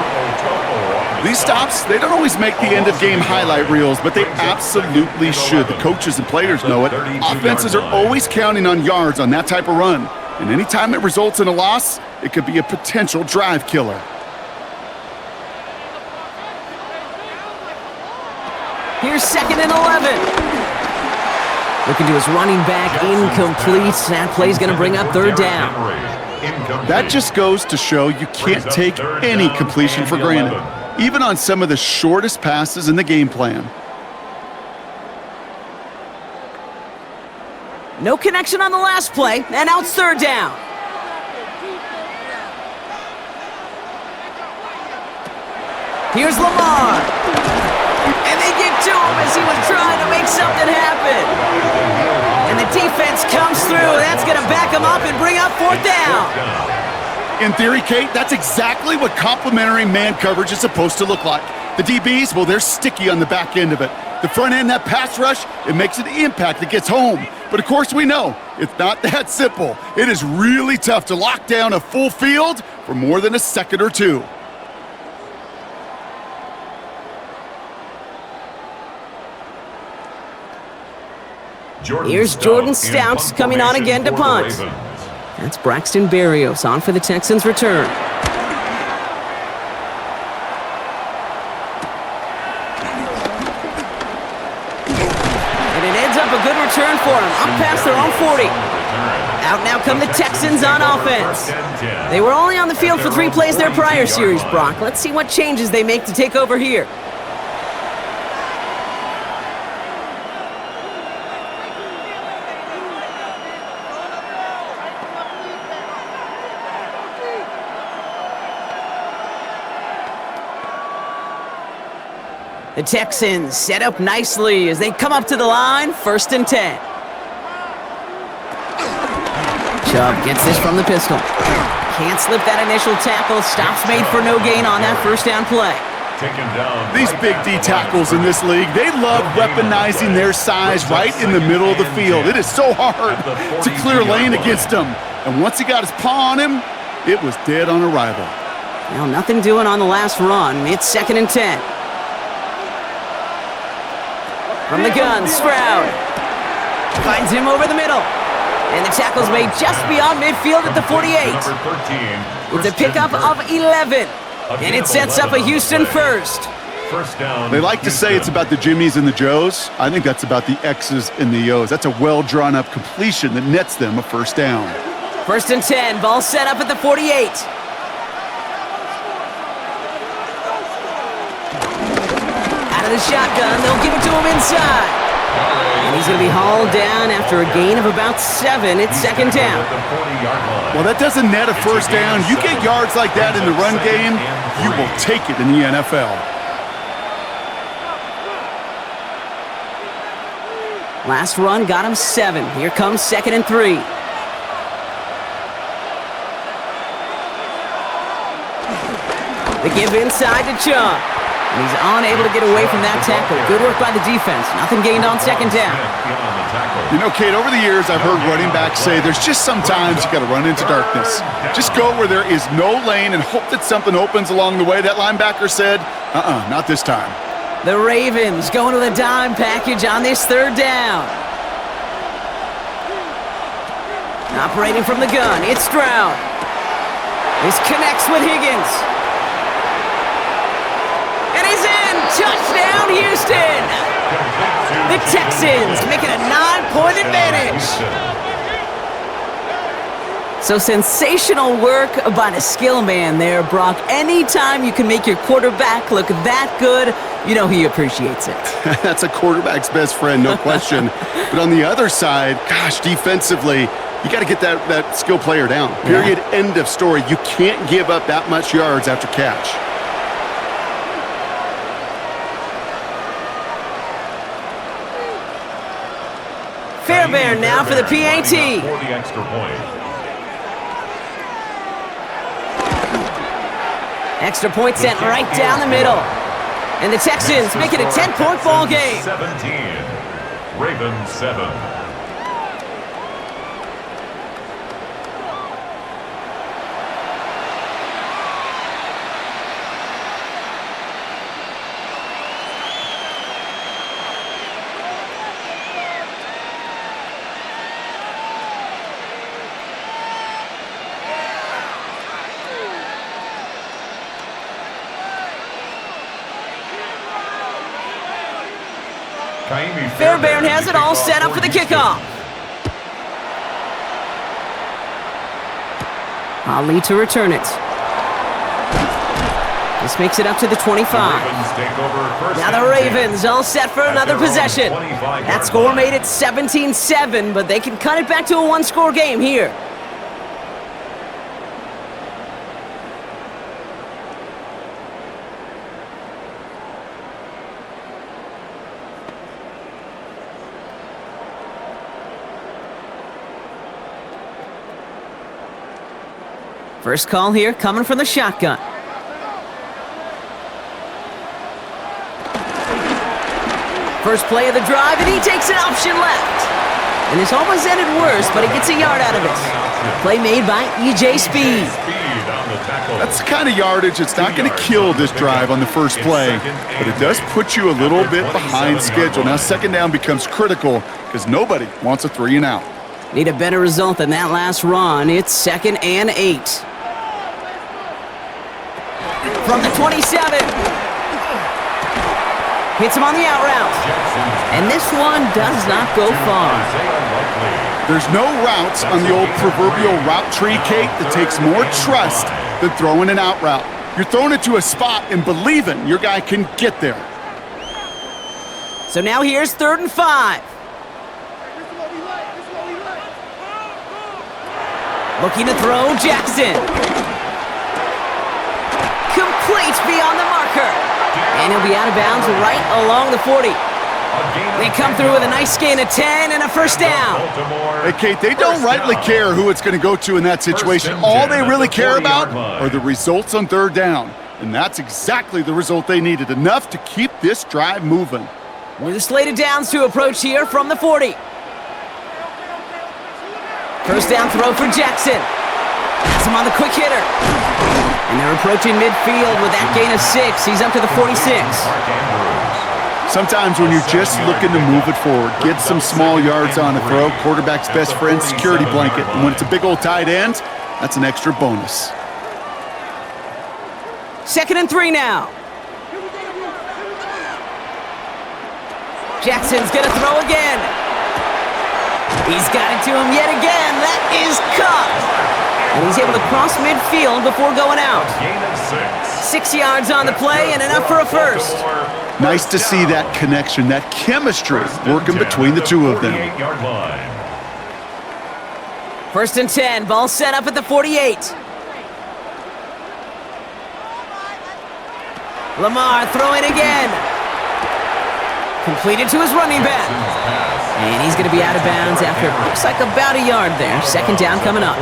These stops, they don't always make the end-of-game highlight reels, but they absolutely should. The coaches and players know it. Offenses are always counting on yards on that type of run. And anytime it results in a loss, it could be a potential drive killer. Here's 2nd and 11. Looking to his running back, incomplete. That play's going to bring up third down. That just goes to show you can't take any completion for granted, even on some of the shortest passes in the game plan. No connection on the last play, and now it's third down. Here's Lamar. And they get to him as he was trying to make something happen. And the defense comes through. That's going to back him up and bring up fourth down. In theory, Kate, that's exactly what complementary man coverage is supposed to look like. The DBs, well, they're sticky on the back end of it. The front end, that pass rush, it makes an impact that gets home. But of course we know it's not that simple. It is really tough to lock down a full field for more than a second or two. Here's Jordan Stouts coming on again to punt. That's Braxton Berrios on for the Texans' return. And it ends up a good return for him, up past their own 40. Out now come the Texans on offense. They were only on the field for 3 plays their prior series, Brock. Let's see what changes they make to take over here. The Texans set up nicely as they come up to the line, 1st and 10. Chubb gets this from the pistol. Can't slip that initial tackle. Stops made for no gain on that first down play. These big D tackles in this league, they love weaponizing their size right in the middle of the field. It is so hard to clear lane against them. And once he got his paw on him, it was dead on arrival. Well, nothing doing on the last run. It's 2nd and 10. From the gun, Stroud finds him over the middle. And the tackle's made just beyond midfield at the 48. It's a pickup of 11. And it sets up a Houston first. They like to say it's about the Jimmies and the Joes. I think that's about the X's and the O's. That's a well-drawn-up completion that nets them a first down. 1st and 10, ball set up at the 48. The shotgun, they'll give it to him inside. And he's going to be hauled down after a gain of about 7. It's 2nd down. Well, that doesn't net a first down. You get yards like that in the run game, you will take it in the NFL. Last run got him 7. Here comes 2nd and 3. The give inside to Chubb. And he's unable to get away from that tackle. Good work by the defense. Nothing gained on 2nd down. You know, Kate, over the years, I've heard running backs say there's just sometimes you got to run into darkness. Just go where there is no lane and hope that something opens along the way. That linebacker said, not this time. The Ravens going to the dime package on this 3rd down. Operating from the gun, it's Stroud. This connects with Higgins. And he's in! Touchdown, Houston! The Texans making a 9-point advantage. So sensational work by the skill man there, Brock. Anytime you can make your quarterback look that good, you know he appreciates it. That's a quarterback's best friend, no question. But on the other side, gosh, defensively, you got to get that skill player down. Period, end of story. You can't give up that much yards after catch. Fairbairn now for the PAT. For the extra point. Extra point sent right down the middle. And the Texans make it a 10-point ball game. 17. Ravens 7. Fairbairn has it all set up for the kickoff. Ali to return it. This makes it up to the 25. Now the Ravens all set for another possession. That score made it 17-7, but they can cut it back to a one-score game here. First call here coming from the shotgun. First play of the drive, and he takes an option left. And this almost ended worse, but he gets a yard out of it. Play made by E.J. Speed. That's the kind of yardage that's not going to kill this drive on the first play, but it does put you a little bit behind schedule. Now second down becomes critical because nobody wants a 3 and out. Need a better result than that last run. It's 2nd and 8. From the 27. Hits him on the out route. And this one does not go far. There's no routes on the old proverbial route tree, Kate, that takes more trust than throwing an out route. You're throwing it to a spot and believing your guy can get there. So now here's 3rd and 5. Looking to throw, Jackson. Complete beyond the marker. And he'll be out of bounds right along the 40. They come through with a nice gain of 10 and a first down. Hey, Kate, they don't rightly care who it's going to go to in that situation. All they really care about are the results on 3rd down. And that's exactly the result they needed, enough to keep this drive moving. With the slated downs to approach here from the 40. First down throw for Jackson. Has him on the quick hitter. And they're approaching midfield with that gain of 6. He's up to the 46. Sometimes when you're just looking to move it forward, get some small yards on a throw, quarterback's best friend, security blanket. And when it's a big old tight end, that's an extra bonus. 2nd and 3 now. Jackson's gonna throw again. He's got it to him yet again. That is caught. And he's able to cross midfield before going out. 6 yards on the play and enough for a first. Nice to see that connection, that chemistry working between the two of them. 1st and 10, ball set up at the 48. Lamar throwing again. Completed to his running back. And he's going to be out of bounds after, looks like about a yard there. 2nd down coming up.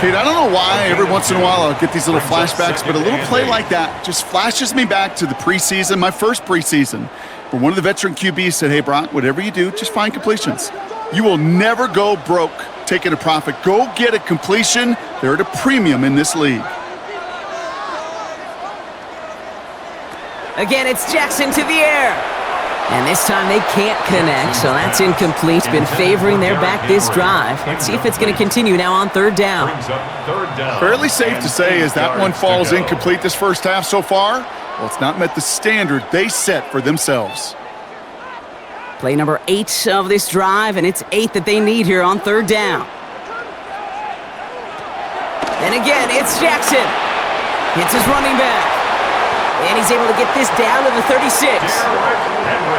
Kate, I don't know why every once in a while I'll get these little flashbacks, but a little play like that just flashes me back to the preseason, my first preseason, where one of the veteran QBs said, hey, Brock, whatever you do, just find completions. You will never go broke taking a profit. Go get a completion. They're at a premium in this league. Again, it's Jackson to the air. And this time they can't connect, so that's incomplete. Been favoring their back this drive. Let's see if it's going to continue now on 3rd down. Fairly safe to say as that one falls incomplete this first half so far, well, it's not met the standard they set for themselves. Play number 8 of this drive, and it's 8 that they need here on 3rd down. And again, it's Jackson. Hits his running back. And he's able to get this down to the 36.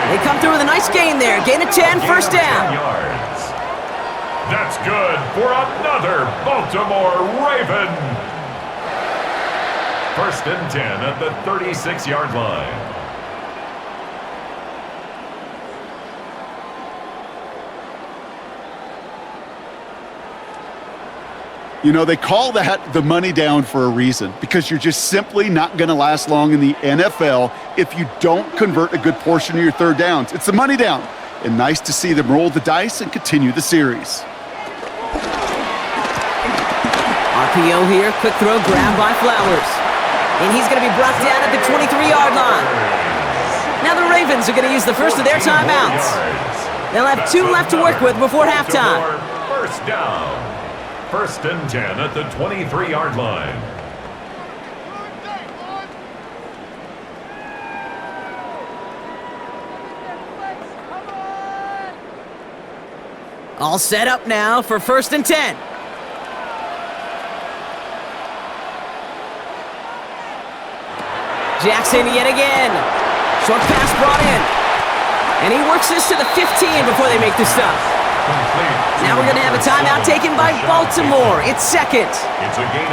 They come through with a nice gain there. Gain of 10, first down. That's good for another Baltimore Raven. 1st and 10 at the 36-yard line. You know, they call that the money down for a reason, because you're just simply not going to last long in the NFL if you don't convert a good portion of your 3rd downs. It's the money down, and nice to see them roll the dice and continue the series. RPO here, quick throw, grab by Flowers. And he's going to be brought down at the 23-yard line. Now the Ravens are going to use the first of their timeouts. They'll have 2 left to work with before halftime. First down. 1st and 10 at the 23-yard line. All set up now for 1st and 10. Jackson yet again. Short pass brought in. And he works this to the 15 before they make the stop. Now we're going to have a timeout taken by Baltimore. It's second.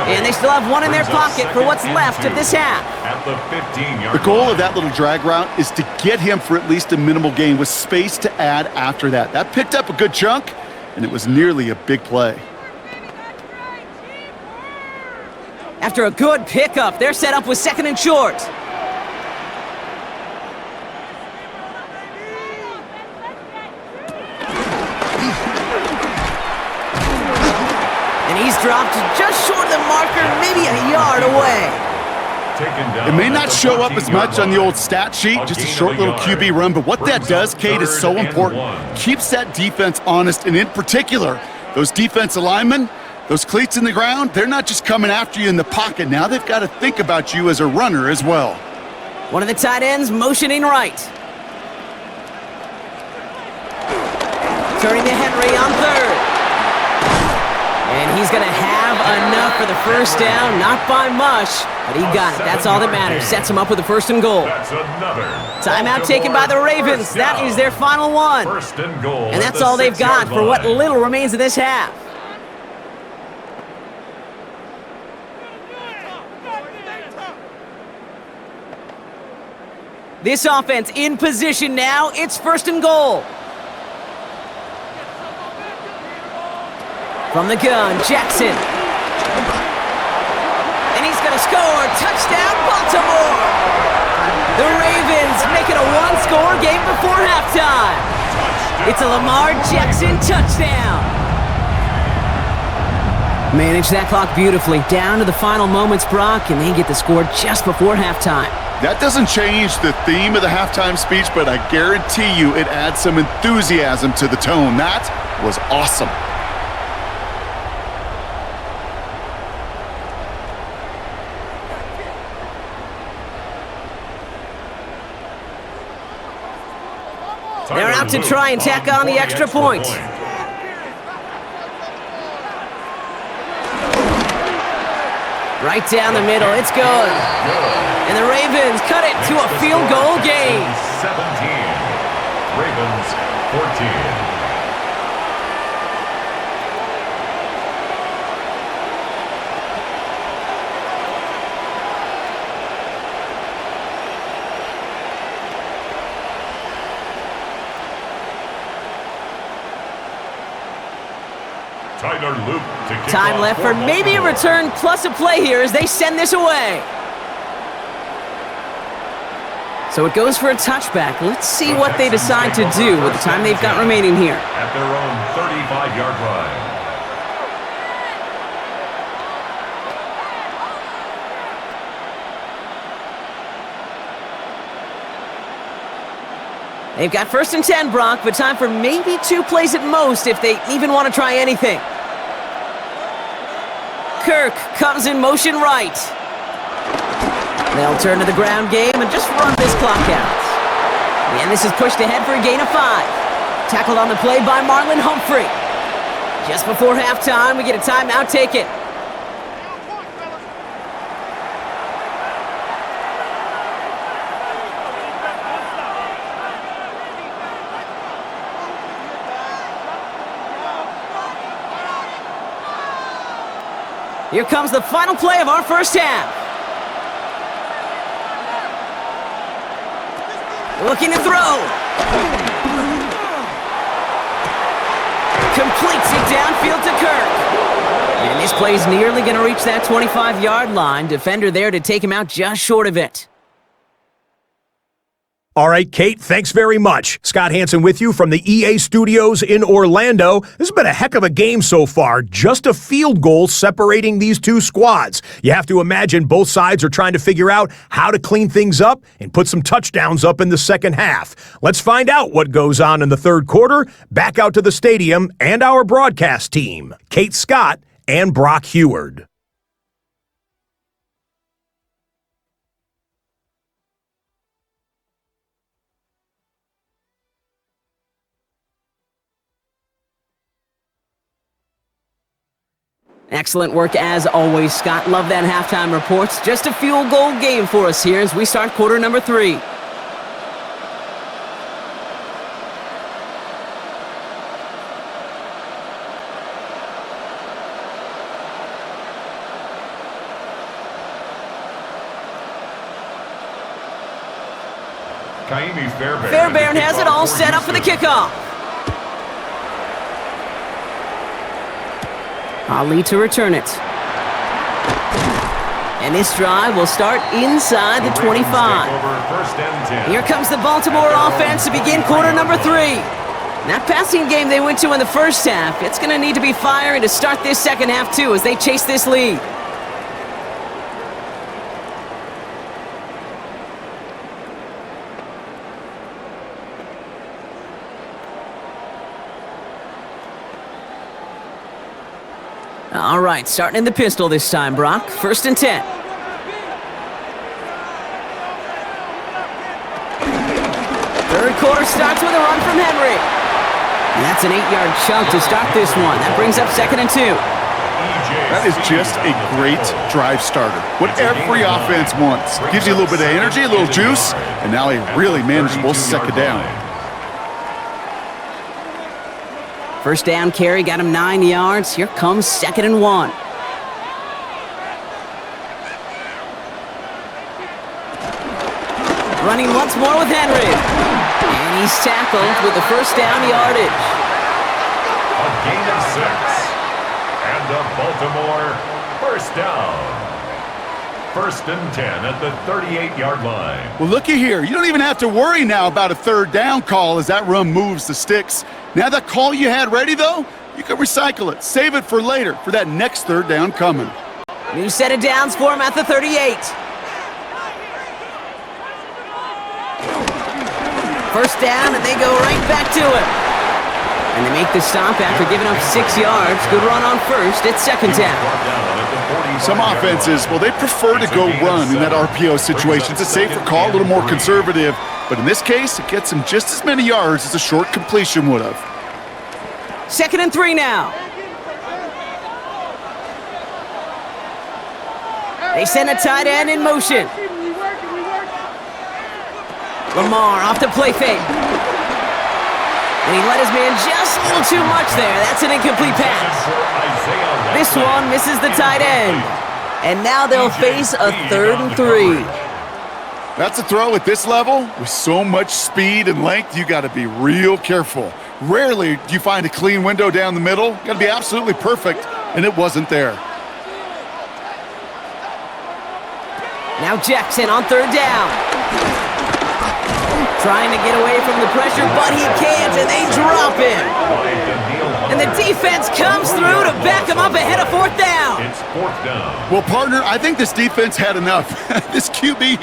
And they still have one in their pocket for what's left of this half. At the 15-yard The goal of that little drag route is to get him for at least a minimal gain with space to add after that. That picked up a good chunk, and it was nearly a big play. After a good pickup, they're set up with 2nd and short. And he's dropped just short of the marker, maybe a yard away. It may not show up as much on the old stat sheet, just a short little QB run, but what that does, Kate, is so important. Keeps that defense honest, and in particular, those defensive linemen, those cleats in the ground, they're not just coming after you in the pocket. Now they've got to think about you as a runner as well. One of the tight ends motioning right. Turning to Henry on 3rd. And he's going to have enough for the 1st down. Not by much, but he got it. That's all that matters. Sets him up with a 1st and goal. Timeout taken by the Ravens. That is their final one. 1st and goal. And that's all they've got for what little remains of this half. This offense in position now. It's 1st and goal. From the gun, Jackson. And he's going to score. Touchdown, Baltimore. The Ravens make it a one-score game before halftime. It's a Lamar Jackson touchdown. Manage that clock beautifully. Down to the final moments, Brock, and they get the score just before halftime. That doesn't change the theme of the halftime speech, but I guarantee you it adds some enthusiasm to the tone. That was awesome. They're out to try and tack on the extra point. Right down the middle, it's good. And the Ravens cut it to a field goal game. 17. Ravens 14. Time left for maybe a return plus a play here as they send this away. So it goes for a touchback. Let's see what they decide to do with the time they've got remaining here. At their own 35-yard line. They've got 1st and 10, Brock, but time for maybe 2 plays at most if they even want to try anything. Kirk comes in motion right. They'll turn to the ground game and just run this clock out. And this is pushed ahead for a gain of 5. Tackled on the play by Marlon Humphrey. Just before halftime, we get a timeout taken. Here comes the final play of our first half. Looking to throw. Completes it downfield to Kirk. And this play's nearly going to reach that 25-yard line. Defender there to take him out just short of it. All right, Kate, thanks very much. Scott Hansen with you from the EA Studios in Orlando. This has been a heck of a game so far. Just a field goal separating these two squads. You have to imagine both sides are trying to figure out how to clean things up and put some touchdowns up in the second half. Let's find out what goes on in the third quarter. Back out to the stadium and our broadcast team, Kate Scott and Brock Heward. Excellent work as always, Scott. Love that halftime reports. Just a field goal game for us here as we start quarter number 3. Fairbairn has it all set up for the kickoff. Ali to return it. And this drive will start inside the 25. Here comes the Baltimore offense to begin quarter number 3. That passing game they went to in the first half, it's going to need to be firing to start this second half too as they chase this lead. All right, starting in the pistol this time, Brock. 1st and 10. Third quarter starts with a run from Henry. And that's an 8-yard chunk to start this one. That brings up 2nd and 2. That is just a great drive starter. What every offense wants. Gives you a little bit of energy, a little juice, and now a really manageable second down. First down carry got him 9 yards. Here comes 2nd and 1. Running once more with Henry. And he's tackled with the first down yardage. A gain of 6. And the Baltimore first down. 1st and 10 at the 38-yard line. Well, looky here. You don't even have to worry now about a third down call as that run moves the sticks. Now that call you had ready, though, you can recycle it. Save it for later for that next third down coming. New set of downs for him at the 38. First down, and they go right back to him. And they make the stop after giving up 6 yards. Good run on first. It's 2nd down. Some offenses, well, they prefer to go run in that RPO situation. It's a safer call, a little more conservative. But in this case, it gets him just as many yards as a short completion would have. 2nd and 3 now. They send a tight end in motion. Lamar off the play fake. And he let his man just a little too much there. That's an incomplete pass. This one misses the tight end. And now they'll face a 3rd and 3. That's a throw at this level. With so much speed and length, you got to be real careful. Rarely do you find a clean window down the middle. Got to be absolutely perfect, and it wasn't there. Now Jackson on 3rd down. Trying to get away from the pressure, but he can't, and they drop him. And the defense comes through to back him up ahead of 4th down. It's 4th down. Well, partner, I think this defense had enough. This QB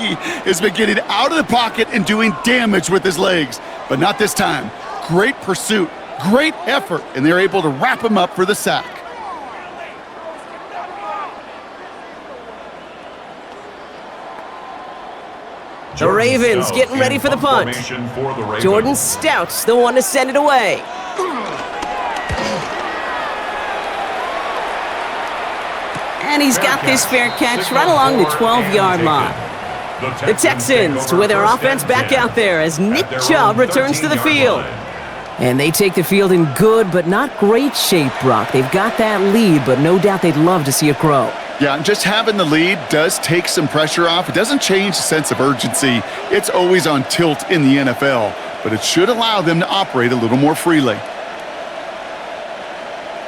has been getting out of the pocket and doing damage with his legs, but not this time. Great pursuit, great effort, and they're able to wrap him up for the sack. The Ravens getting ready for the punt. Jordan Stout's the one to send it away. And he's got this fair catch right along the 12-yard line. The Texans with their offense back out there as Nick Chubb returns to the field. And they take the field in good but not great shape, Brock. They've got that lead, but no doubt they'd love to see it grow. Yeah, and just having the lead does take some pressure off. It doesn't change the sense of urgency. It's always on tilt in the NFL, but it should allow them to operate a little more freely.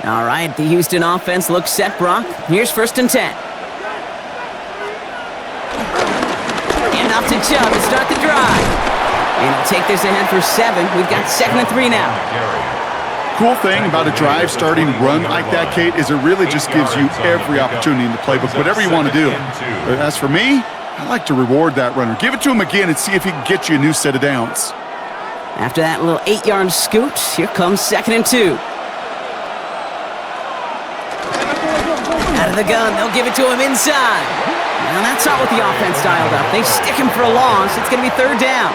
All right, the Houston offense looks set, Brock. Here's 1st and 10. And off to Chubb to start the drive. And he'll take this ahead for 7. We've got 2nd and 3 now. Cool thing about a drive starting run like that, Kate, is it really just gives you every opportunity in the playbook, whatever you want to do. But as for me, I like to reward that runner. Give it to him again and see if he can get you a new set of downs. After that little 8-yard scoot, here comes 2nd and 2. Out of the gun, they'll give it to him inside. Now that's not what the offense dialed up. They stick him for a loss. It's going to be 3rd down.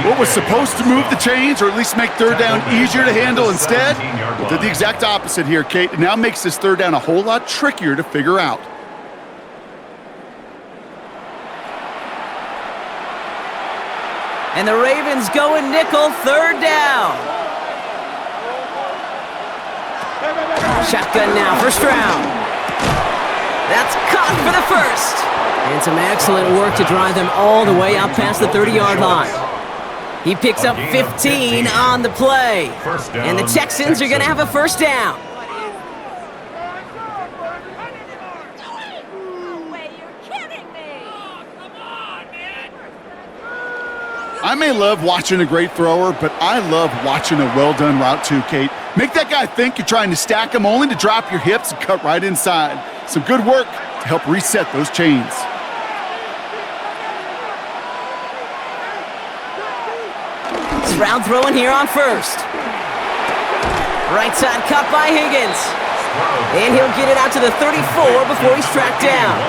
What was supposed to move the chains or at least make third down easier to handle instead? Well, did the exact opposite here, Kate. It now makes this third down a whole lot trickier to figure out. And the Ravens go in nickel, third down. Shotgun now for Stroud. That's caught for the first. And some excellent work to drive them all the way up past the 30-yard line. He picks up 15 on the play. And the Texans are going to have a first down. I may love watching a great thrower, but I love watching a well-done route too, Kate. Make that guy think you're trying to stack him only to drop your hips and cut right inside. Some good work to help reset those chains. Stroud throwing here on first. Right side cut by Higgins. And he'll get it out to the 34 before he's tracked down.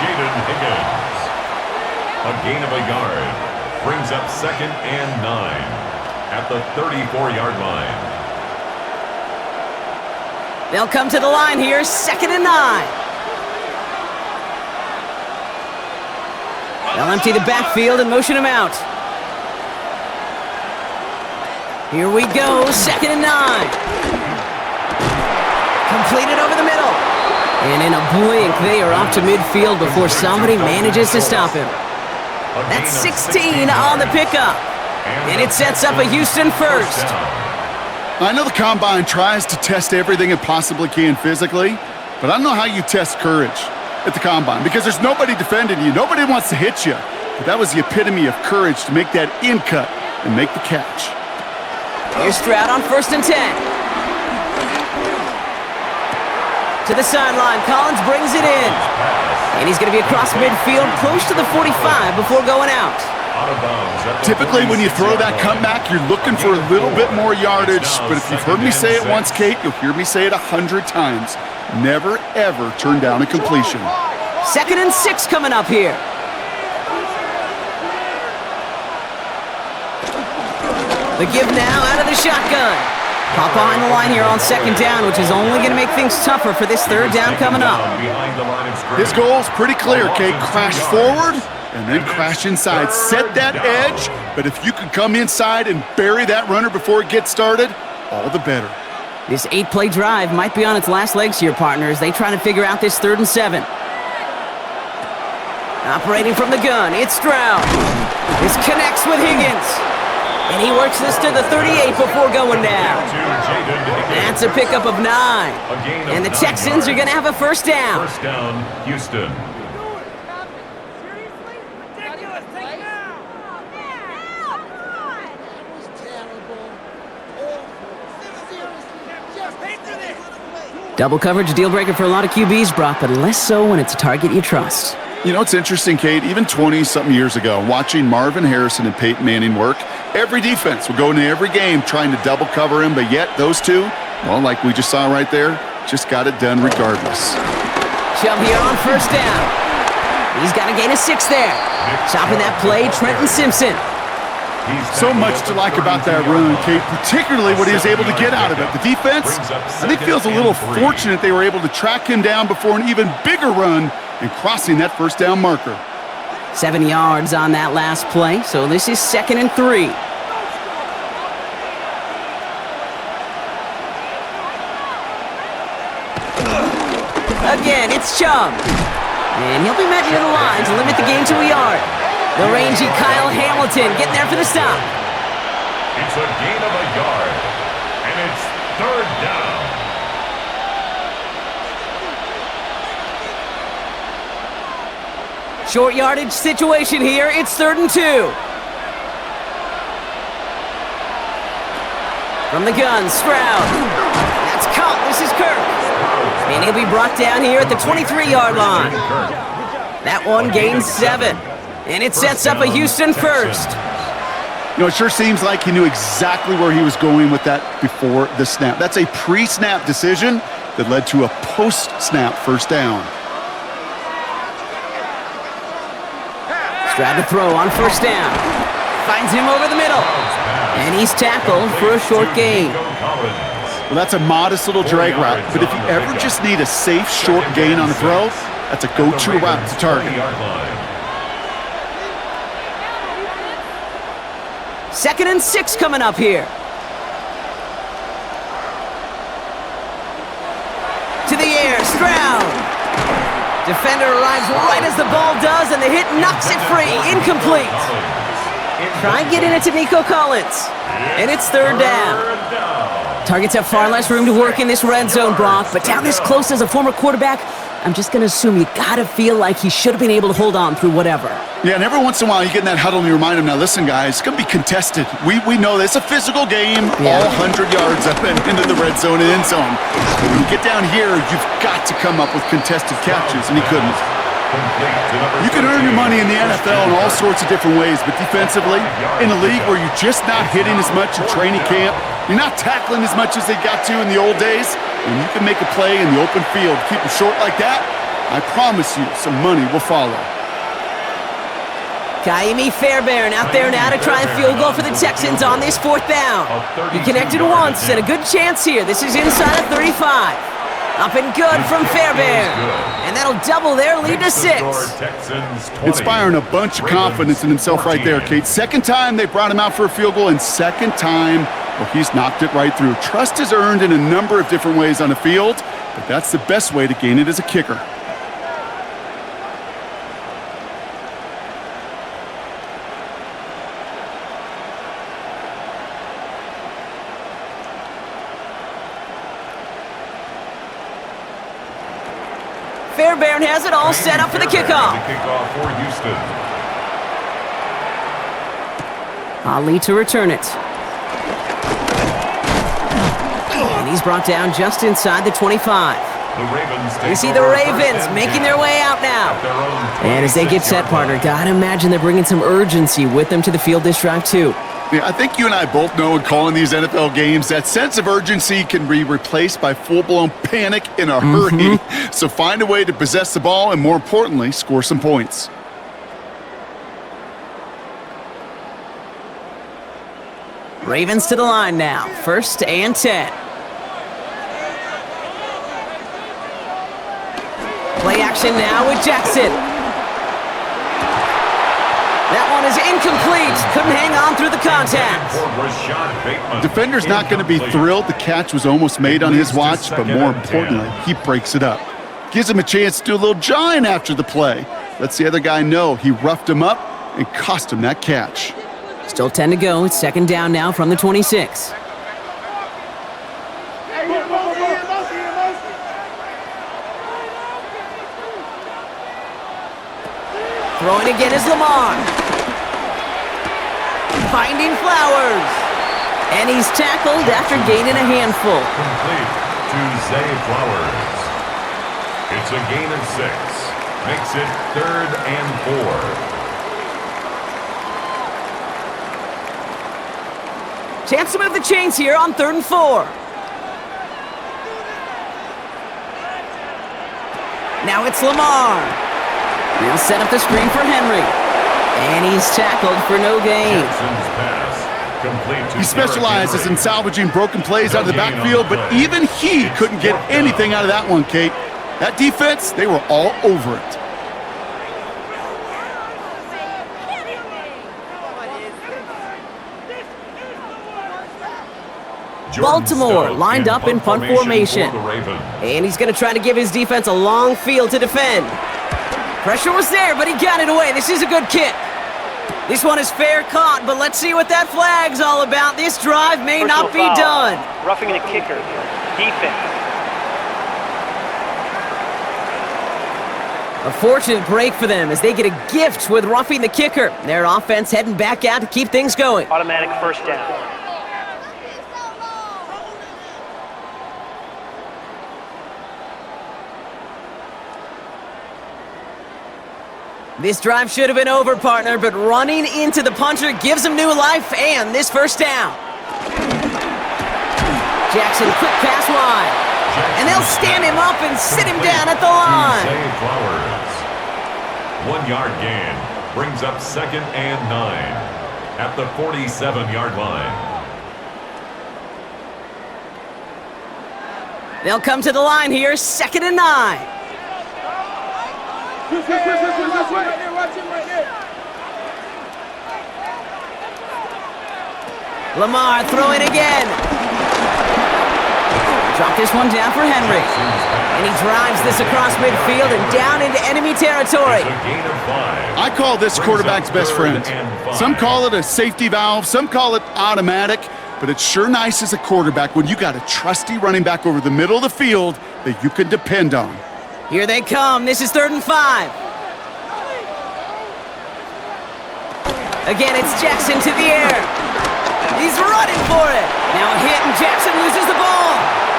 Jaden Higgins. A gain of a yard. Brings up 2nd and 9 at the 34-yard line. They'll come to the line here, 2nd and 9. They'll empty the backfield and motion him out. Here we go, 2nd and 9. Completed over the middle. And in a blink, they are off to midfield before somebody manages to stop him. That's 16 on the pickup. And it sets up a Houston first. I know the Combine tries to test everything it possibly can physically, but I don't know how you test courage at the Combine because there's nobody defending you. Nobody wants to hit you. But that was the epitome of courage to make that in cut and make the catch. Here's Stroud on 1st and 10. To the sideline, Collins brings it in. And he's going to be across midfield, close to the 45 before going out. Typically, when you throw that comeback, you're looking for a little bit more yardage. But if you've heard me say it once, Kate, you'll hear me say it 100 times. Never, ever turn down a completion. 2nd and 6 coming up here. The give now out of the shotgun. Pop behind the line here on 2nd down, which is only going to make things tougher for this 3rd down coming up. His goal is pretty clear, Kate. Crash forward and then crash inside. Set that edge, but if you can come inside and bury that runner before it gets started, all the better. This 8-play drive might be on its last legs here, partners. They try to figure out this 3rd and 7. Operating from the gun, it's Stroud. This connects with Higgins. And he works this to the 38 before going down. That's a pickup of 9. And the Texans are going to have a first down. First down, Houston. Double coverage, deal breaker for a lot of QBs, Brock, but less so when it's a target you trust. You know, it's interesting, Kate, even 20-something years ago, watching Marvin Harrison and Peyton Manning work, every defense would go into every game trying to double cover him, but yet those two, well, like we just saw right there, just got it done regardless. Chubb here on 1st down. He's got a gain of 6 there. Stopping that play, Trenton Simpson. So much to like about that run, Kate, particularly what he was able to get out of it. The defense, I think, feels a little fortunate they were able to track him down before an even bigger run and crossing that 1st down marker. 7 yards on that last play, so this is 2nd and 3. Again, it's Chubb. And he'll be met near the line to limit the gain to a yard. The rangy Kyle Hamilton getting there for the stop. It's a gain of a yard, and it's 3rd down. Short yardage situation here. It's 3rd and 2. From the gun, Stroud. That's caught. This is Kirk. And he'll be brought down here at the 23-yard line. That one gains 7. And it sets up a Houston first. You know, it sure seems like he knew exactly where he was going with that before the snap. That's a pre-snap decision that led to a post-snap first down. Stroud to throw on 1st down. Finds him over the middle. And he's tackled for a short gain. Well, that's a modest little drag route, but if you ever just need a safe, short gain on a throw, that's a go-to route to target. 2nd and 6 coming up here. To the air, Stroud. Defender arrives right as the ball does, and the hit knocks it free. Incomplete. Try getting it to Nico Collins. And it's 3rd down. Targets have far less room to work in this red zone, Brock, but down this close as a former quarterback, I'm just going to assume you got to feel like he should have been able to hold on through whatever. Yeah, and every once in a while you get in that huddle and you remind him, now listen, guys, it's going to be contested. We know this. It's a physical game, all 100 yards up and into the red zone and end zone. When you get down here, you've got to come up with contested catches, and he couldn't. You can earn your money in the NFL in all sorts of different ways, but defensively, in a league where you're just not hitting as much in training camp, you're not tackling as much as they got to in the old days, and you can make a play in the open field, keep them short like that, I promise you some money will follow. Kaimi Fairbairn out there now to try a field goal for the Texans on this 4th down. He connected once, and a good chance here. This is inside of 35. Up and good from Fairbairn. And that'll double their lead to 6. Inspiring a bunch of confidence in himself right there, Kate. 2nd time they brought him out for a field goal, and 2nd time, well, he's knocked it right through. Trust is earned in a number of different ways on the field, but that's the best way to gain it as a kicker. Fairbairn has it all set up for the kickoff. For Houston. Ali to return it. And he's brought down just inside the 25. You see the Ravens making their way out now. And as they get set, partner, gotta imagine they're bringing some urgency with them to the field this drive too. Yeah, I think you and I both know in calling these NFL games that sense of urgency can be replaced by full-blown panic in a hurry. So find a way to possess the ball and, more importantly, score some points. Ravens to the line now. 1st and 10. Play action now with Jackson. That one is incomplete. Couldn't hang on through the contact. Defender's not going to be thrilled the catch was almost made on his watch, but more importantly, he breaks it up. Gives him a chance to do a little jawing after the play. Lets the other guy know he roughed him up and cost him that catch. Still 10 to go. It's 2nd down now from the 26. Throwing again is Lamar. Finding Flowers. And he's tackled after gaining a handful. Complete to Zay Flowers. It's a gain of 6. Makes it 3rd and 4. Chance to move the chains here on 3rd and 4. Now it's Lamar. He'll set up the screen for Henry. And he's tackled for no gain. He specializes in salvaging broken plays out of the backfield, but even he couldn't get anything out of that one, Kate. That defense, they were all over it. Baltimore lined up in punt formation. And he's going to try to give his defense a long field to defend. Pressure was there, but he got it away. This is a good kick. This one is fair caught, but let's see what that flag's all about. This drive may not be done. Roughing the kicker. Defense. A fortunate break for them as they get a gift with roughing the kicker. Their offense heading back out to keep things going. Automatic 1st down. This drive should have been over, partner, but running into the punter gives him new life and this 1st down. Jackson, quick pass wide. And they'll stand him up and sit him down at the line. 1 yard gain brings up 2nd and 9. at the 47-yard line. They'll come to the line here, 2nd and 9. Lamar throwing again. Drop this one down for Henry. And he drives this across midfield and down into enemy territory. I call this quarterback's best friend. Some call it a safety valve, some call it automatic, but it's sure nice as a quarterback when you got a trusty running back over the middle of the field that you can depend on. Here they come. This is 3rd and 5. Again, it's Jackson to the air. He's running for it. Now a hit and Jackson loses the ball.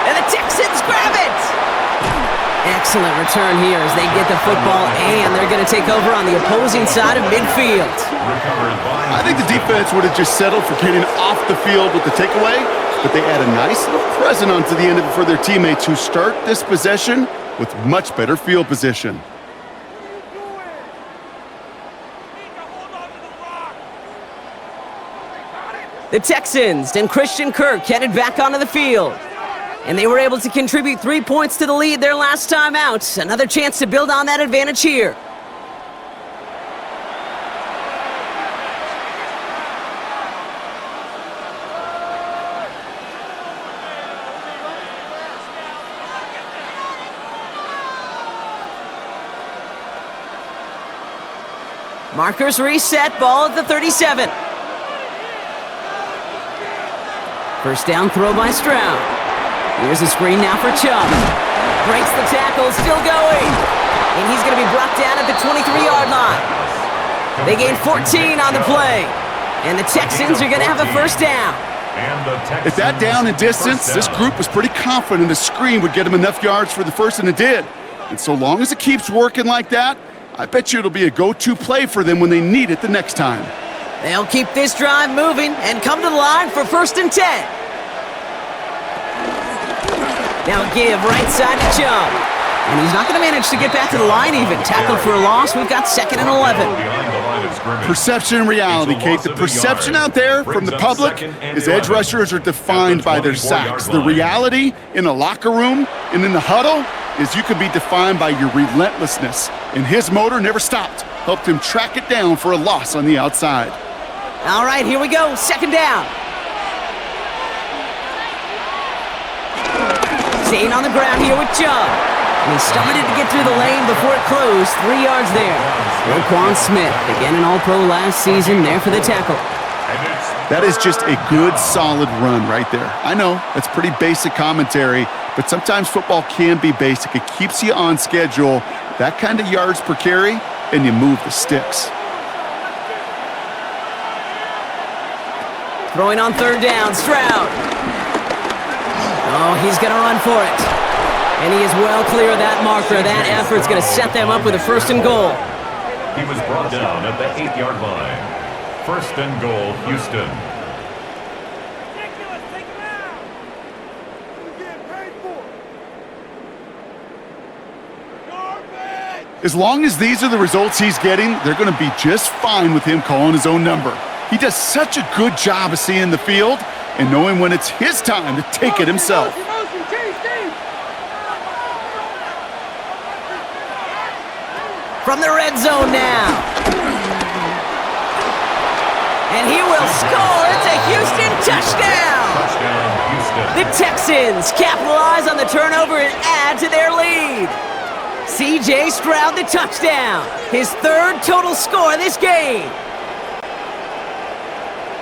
And the Texans grab it. Excellent return here as they get the football and they're going to take over on the opposing side of midfield. I think the defense would have just settled for getting off the field with the takeaway, but they add a nice little present onto the end of it for their teammates who start this possession with much better field position. The Texans and Christian Kirk headed back onto the field. And they were able to contribute 3 points to the lead their last time out. Another chance to build on that advantage here. Markers reset, ball at the 37. First down throw by Stroud. Here's a screen now for Chubb. Breaks the tackle, still going. And he's going to be brought down at the 23-yard line. They gain 14 on the play. And the Texans are going to have a first down. At that down and distance, this group was pretty confident the screen would get them enough yards for the first, and it did. And so long as it keeps working like that, I bet you it'll be a go-to play for them when they need it the next time. They'll keep this drive moving and come to the line for 1st and 10. Now give right side to Chubb. And he's not going to manage to get back to the line even. Tackled for a loss. We've got 2nd and 11. Perception and reality, Kate. The perception out there from the public is edge rushers are defined by their sacks. The reality in a locker room and in the huddle is you can be defined by your relentlessness. And his motor never stopped. Helped him track it down for a loss on the outside. All right, here we go. 2nd down. Staying on the ground here with Chubb. And he started to get through the lane before it closed. 3 yards there. Roquan Smith, again an All-Pro last season, there for the tackle. That is just a good, solid run right there. I know, that's pretty basic commentary, but sometimes football can be basic. It keeps you on schedule, that kind of yards per carry, and you move the sticks. Throwing on 3rd down, Stroud. Oh, he's going to run for it. And he is well clear of that marker. That effort's going to set them up with a 1st and goal. He was brought down at the 8-yard line. 1st and goal, Houston. As long as these are the results he's getting, they're going to be just fine with him calling his own number. He does such a good job of seeing the field and knowing when it's his time to take it himself. From the red zone now. And he will score. It's a Houston touchdown. Touchdown, Houston. The Texans capitalize on the turnover and add to their lead. C.J. Stroud the touchdown. His 3rd total score this game.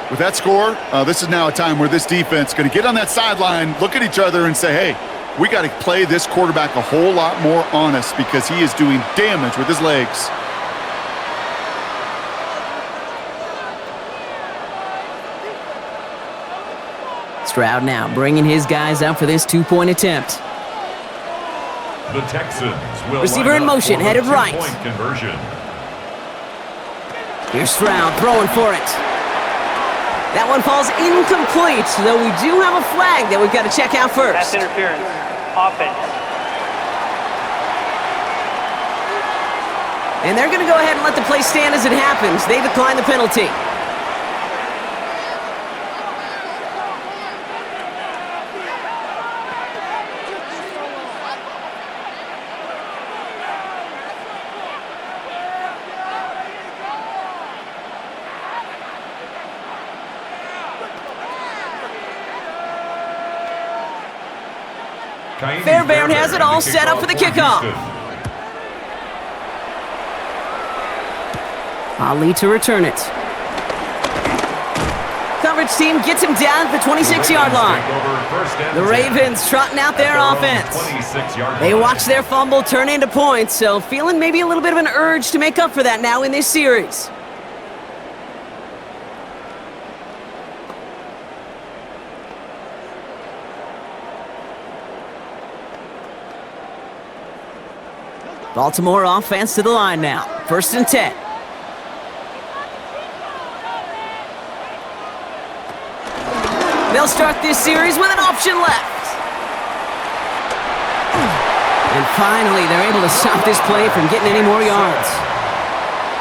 With that score, this is now a time where this defense is going to get on that sideline, look at each other and say, hey, we got to play this quarterback a whole lot more honest because he is doing damage with his legs. Stroud now bringing his guys out for this 2-point attempt. The Texans will Receiver in motion, headed right. Conversion. Here's Stroud throwing for it. That one falls incomplete, though we do have a flag that we've got to check out first. That's interference. Offense. And they're going to go ahead and let the play stand as it happens. They decline the penalty. Fairbairn has it all set up for the kickoff. Ali to return it. Coverage team gets him down at the 26-yard line. The Ravens trotting out their offense. They watch their fumble turn into points, so feeling maybe a little bit of an urge to make up for that now in this series. Baltimore offense to the line now. 1st and 10. They'll start this series with an option left. And finally, they're able to stop this play from getting any more yards.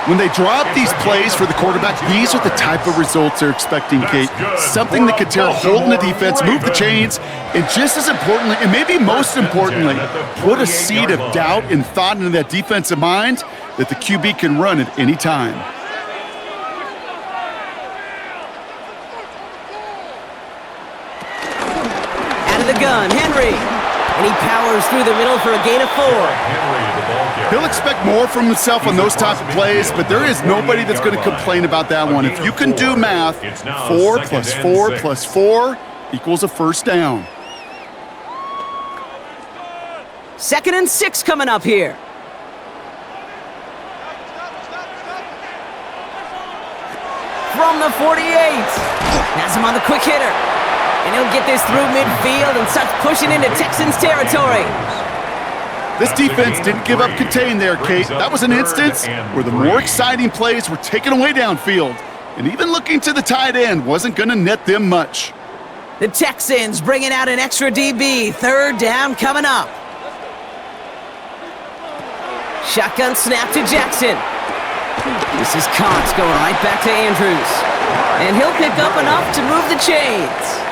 When they draw up these plays for the quarterback, these are the type of results they're expecting, Kate. Something that could tear a hole in the defense, move the chains, and just as importantly, and maybe most importantly, put a seed of doubt and thought into that defensive mind that the QB can run at any time. Out of the gun, Henry. And he powers through the middle for a gain of 4. He'll expect more from himself on those type of plays, but there is nobody that's going to complain about that one. If you can do math, 4 plus 4 plus 4 equals a first down. 2nd and 6 coming up here. From the 48. Has him on the quick hitter. And he'll get this through midfield and starts pushing into Texans territory. This defense didn't give up contain there, Kate. That was an instance where the more exciting plays were taken away downfield. And even looking to the tight end wasn't going to net them much. The Texans bringing out an extra DB. 3rd down coming up. Shotgun snap to Jackson. This is Cox going right back to Andrews. And he'll pick up enough to move the chains.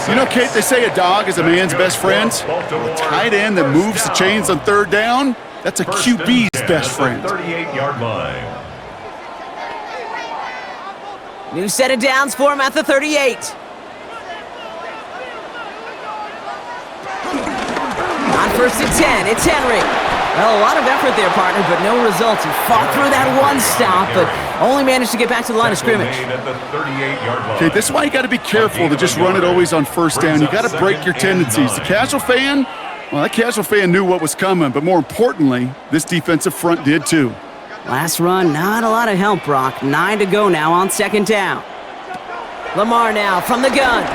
You know, Kate, they say a dog is a man's best friend. A tight end that moves the chains on 3rd down, that's a QB's best friend. 38-yard line. New set of downs for him at the 38. On 1st and 10, it's Henry. Well, a lot of effort there, partner, but no results. He fought through that one stop, but only managed to get back to the line of scrimmage. Okay, this is why you got to be careful to just run it always on 1st down. You got to break your tendencies. The casual fan, well, that casual fan knew what was coming, but more importantly, this defensive front did too. Last run, not a lot of help, Brock. 9 to go now on 2nd down. Lamar now from the gun.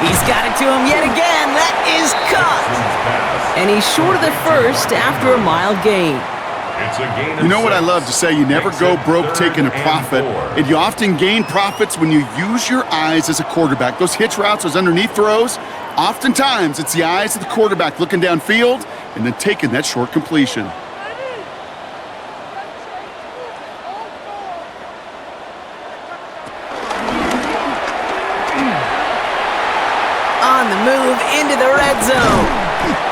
He's got it to him yet again. That is caught. And he's short of the first after a mild gain. You know what I love to say? You never go broke taking a profit, and you often gain profits when you use your eyes as a quarterback. Those hitch routes, those underneath throws, oftentimes it's the eyes of the quarterback looking downfield and then taking that short completion. On the move into the red zone.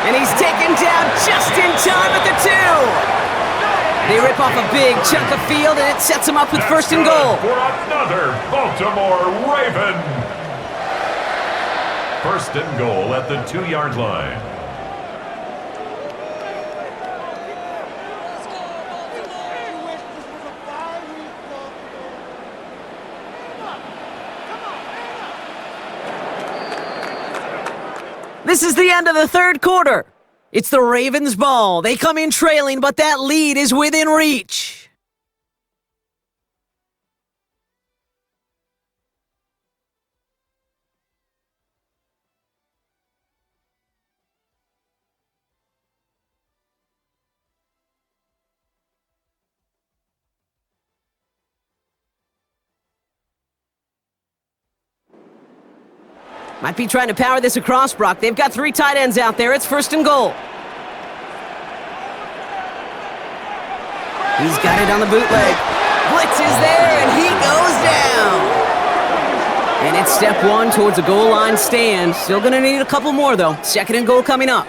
And he's taken down just in time at the 2. They rip off a big chunk of field, and it sets him up with 1st and goal. For another Baltimore Raven. 1st and goal at the 2-yard line. This is the end of the 3rd quarter. It's the Ravens' ball. They come in trailing, but that lead is within reach. Might be trying to power this across, Brock. They've got 3 tight ends out there. It's 1st and goal. He's got it on the bootleg. Blitz is there, and he goes down. And it's step 1 towards a goal line stand. Still going to need a couple more, though. 2nd and goal coming up.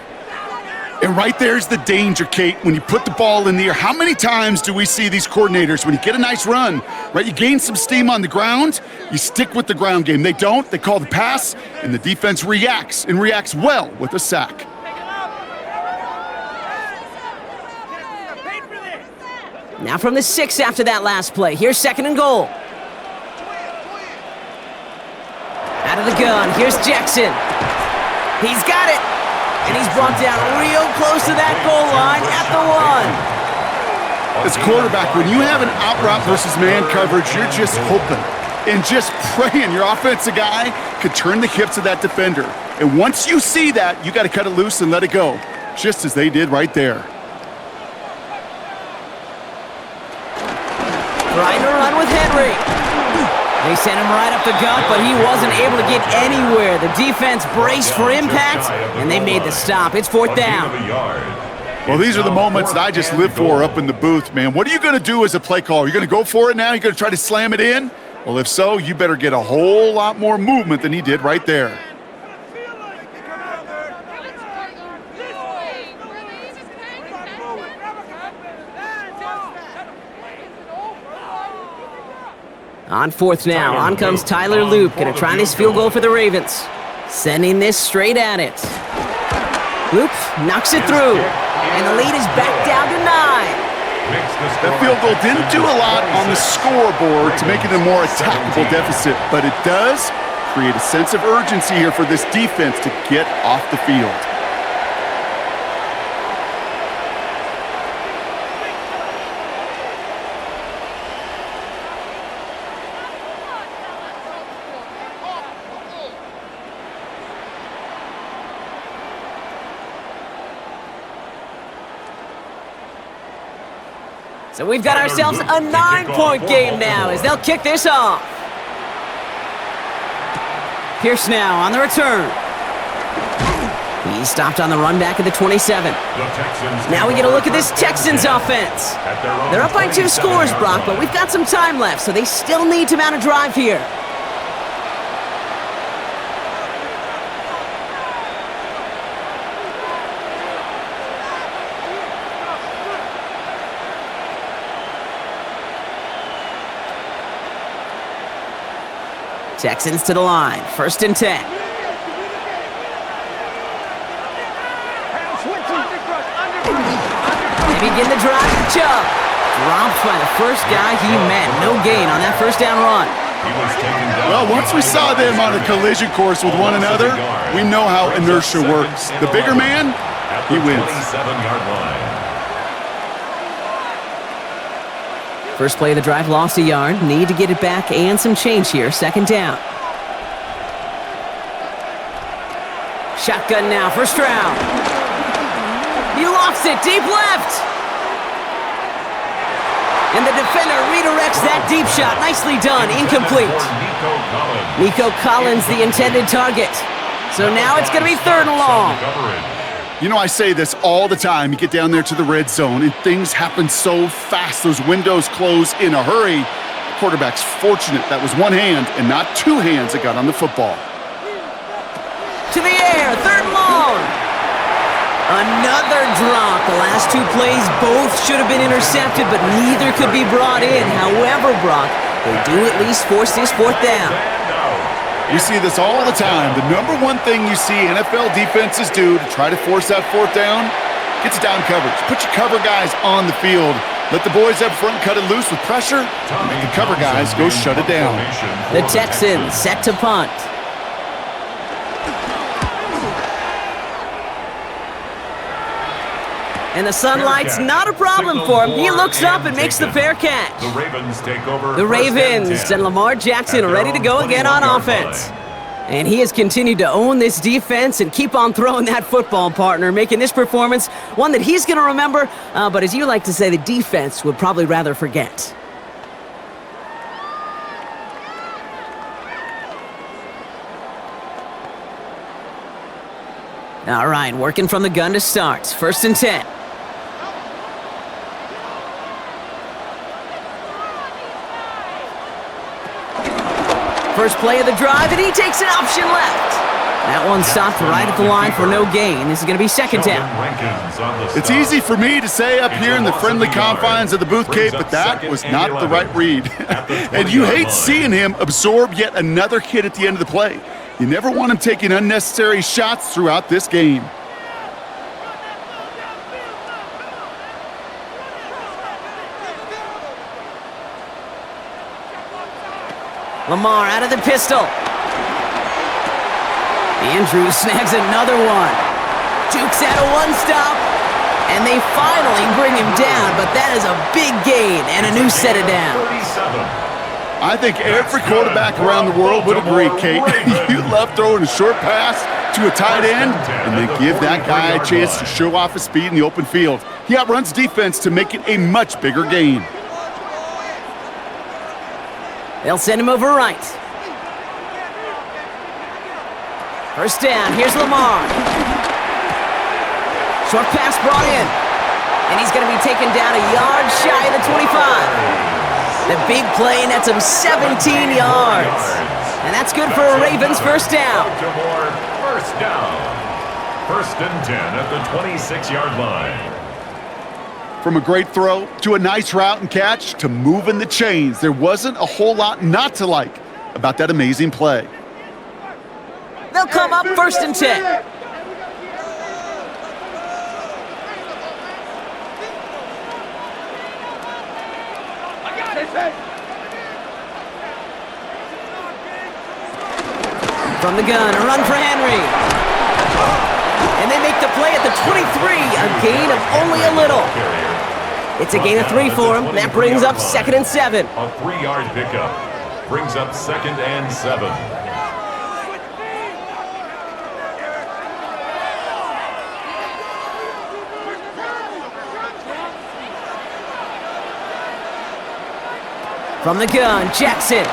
And right there's the danger, Kate. When you put the ball in the air, how many times do we see these coordinators, when you get a nice run, right, you gain some steam on the ground, you stick with the ground game. They don't, they call the pass, and the defense reacts, and reacts well with a sack. Now from the 6 after that last play. Here's 2nd and goal. Out of the gun. Here's Jackson. He's got it. And he's brought down real close to that goal line at the 1. As quarterback, when you have an out route versus man coverage, you're just hoping and just praying your offensive guy could turn the hips of that defender. And once you see that, you got to cut it loose and let it go, just as they did right there. Trying to run with Henry. They sent him right up the gut, but he wasn't able to get anywhere. The defense braced for impact, and they made the stop. It's 4th down. Well, these are the moments that I just live for up in the booth, man. What are you going to do as a play caller? You're going to go for it now? You're going to try to slam it in? Well, if so, you better get a whole lot more movement than he did right there. On 4th now, on comes Tyler Loop, gonna try this field goal for the Ravens. Sending this straight at it. Loop knocks it through, and the lead is back down to 9. That field goal didn't do a lot on the scoreboard to make it a more attackable deficit, but it does create a sense of urgency here for this defense to get off the field. So we've got ourselves a 9-point game now as they'll kick this off. Pierce now on the return. He's stopped on the run back at the 27. Now we get a look at this Texans offense. They're up by 2 scores, Brock, but we've got some time left, so they still need to mount a drive here. Texans to the line, 1st and 10. They begin the drive with Chubb. Dropped by the first guy he met. No gain on that 1st down run. Well, once we saw them on a collision course with one another, we know how inertia works. The bigger man, he wins. First play of the drive, lost a yard. Need to get it back and some change here. 2nd down. Shotgun now, 1st round. He lost it, deep left. And the defender redirects that deep shot. Nicely done, incomplete. Nico Collins, the intended target. So now it's going to be 3rd and long. You know, I say this all the time. You get down there to the red zone, and things happen so fast. Those windows close in a hurry. The quarterback's fortunate that was one hand and not 2 hands that got on the football. To the air, 3rd and long. Another drop. The last 2 plays both should have been intercepted, but neither could be brought in. However, Brock, they do at least force this 4th down. We see this all the time. The number one thing you see NFL defenses do to try to force that 4th down, gets down coverage. Put your cover guys on the field. Let the boys up front cut it loose with pressure, and make the cover guys go shut it down. The Texans set to punt. And the sunlight's not a problem for him. He looks up and makes the fair catch. The Ravens take over. The Ravens and Lamar Jackson are ready to go again on offense. And he has continued to own this defense and keep on throwing that football, partner, making this performance one that he's going to remember, but as you like to say, the defense would probably rather forget. All right, working from the gun to start. 1st and 10. First play of the drive, and he takes an option left. That one stopped right at the line for no gain. This is going to be 2nd down. It's easy for me to say up here in the friendly confines of the booth, Cape, but that was not the right read. And you hate seeing him absorb yet another hit at the end of the play. You never want him taking unnecessary shots throughout this game. Lamar out of the pistol. Andrews snags another one. Jukes out a one-stop. And they finally bring him down, but that is a big gain and a new set of downs. I think every quarterback around the world would agree, Kate. You love throwing a short pass to a tight end and then give that guy a chance to show off his speed in the open field. He outruns defense to make it a much bigger gain. They'll send him over right. First down, here's Lamar. Short pass brought in. And he's going to be taken down a yard shy of the 25. The big play nets him 17 yards. And that's good for a Ravens first down. First down. First and 10 at the 26-yard line. From a great throw to a nice route and catch to moving the chains, there wasn't a whole lot not to like about that amazing play. They'll come up first and 10. From the gun, a run for Henry. And they make the play at the 23, a gain of only a little. It's a gain of 3 for him. That brings up 2nd and 7. A 3-yard pickup brings up 2nd and 7. From the gun, Jackson.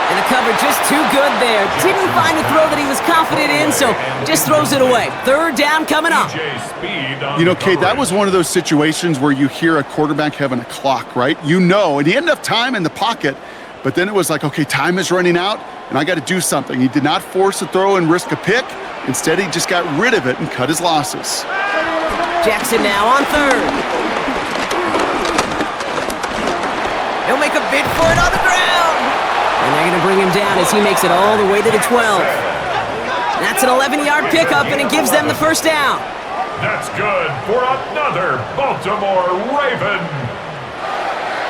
And the cover just too good there. Didn't find a throw that he was confident in, so just throws it away. Third down coming up. You know, Kate, that was one of those situations where you hear a quarterback having a clock, right? You know, and he had enough time in the pocket, but then it was like, okay, time is running out, and I got to do something. He did not force a throw and risk a pick. Instead, he just got rid of it and cut his losses. Jackson now on third. He'll make a bid for it on the ground. And they're going to bring him down as he makes it all the way to the 12. That's an 11-yard pickup, and it gives them the first down. That's good for another Baltimore Raven.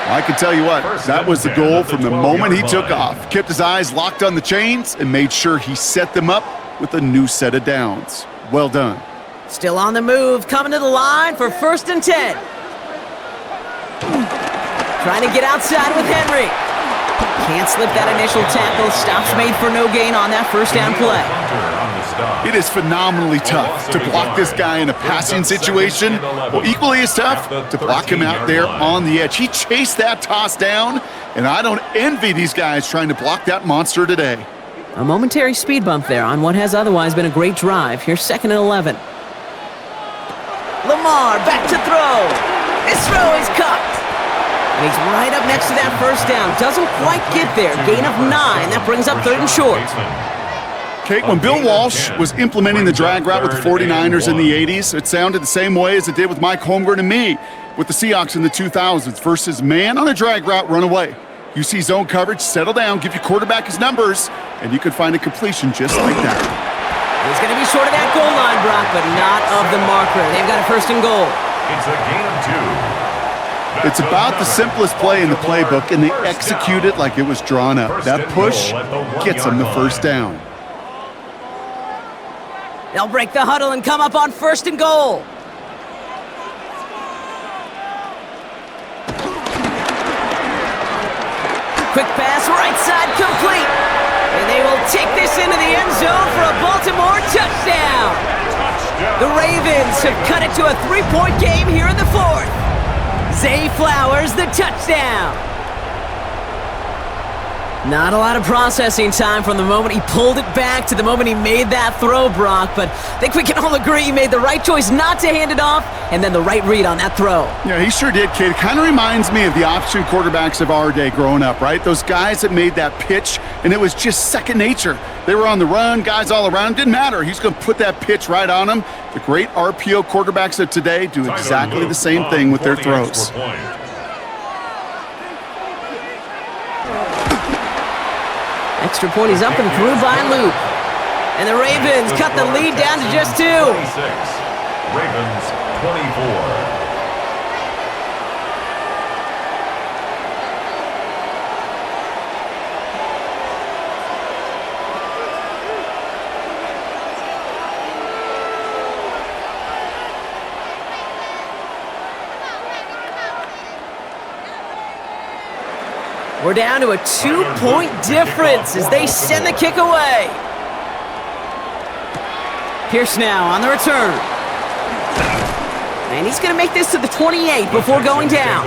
I can tell you what, that was the goal from the moment he took off. Kept his eyes locked on the chains and made sure he set them up with a new set of downs. Well done. Still on the move, coming to the line for 1st and 10. Trying to get outside with Henry. Can't slip that initial tackle. Stops made for no gain on that first down play. It is phenomenally tough to block this guy in a passing situation. Well, equally as tough to block him out there on the edge. He chased that toss down, and I don't envy these guys trying to block that monster today. A momentary speed bump there on what has otherwise been a great drive. Here's 2nd and 11. Lamar back to throw. This throw is cut. And he's right up next to that first down. Doesn't quite get there. Gain of 9. That brings up 3rd and short. Kate, when Bill Walsh was implementing the drag route with the 49ers in the 80s, it sounded the same way as it did with Mike Holmgren and me with the Seahawks in the 2000s versus man on a drag route, run away. You see zone coverage, settle down, give your quarterback his numbers, and you can find a completion just like that. He's going to be short of that goal line, Brock, but not of the marker. They've got a 1st and goal. It's a gain of 2. It's about the simplest play in the playbook, and they execute it like it was drawn up. That push gets them the first down. They'll break the huddle and come up on 1st and goal. Quick pass, right side, complete. And they will take this into the end zone for a Baltimore touchdown. The Ravens have cut it to a 3-point game here in the 4th. Zay Flowers, the touchdown. Not a lot of processing time from the moment he pulled it back to the moment he made that throw, Brock, but I think we can all agree he made the right choice not to hand it off, and then the right read on that throw. Yeah, he sure did, kid. It kind of reminds me of the option quarterbacks of our day growing up, right? Those guys that made that pitch, and it was just second nature. They were on the run, guys all around. Didn't matter. He's going to put that pitch right on them. The great RPO quarterbacks of today do exactly the same thing with their throws. Extra point is up and through by Luke. And the Ravens cut the lead down to just 2. 26. Ravens 24. We're down to a 2-point difference as they send the kick away. Pierce now on the return. And he's going to make this to the 28 before going down.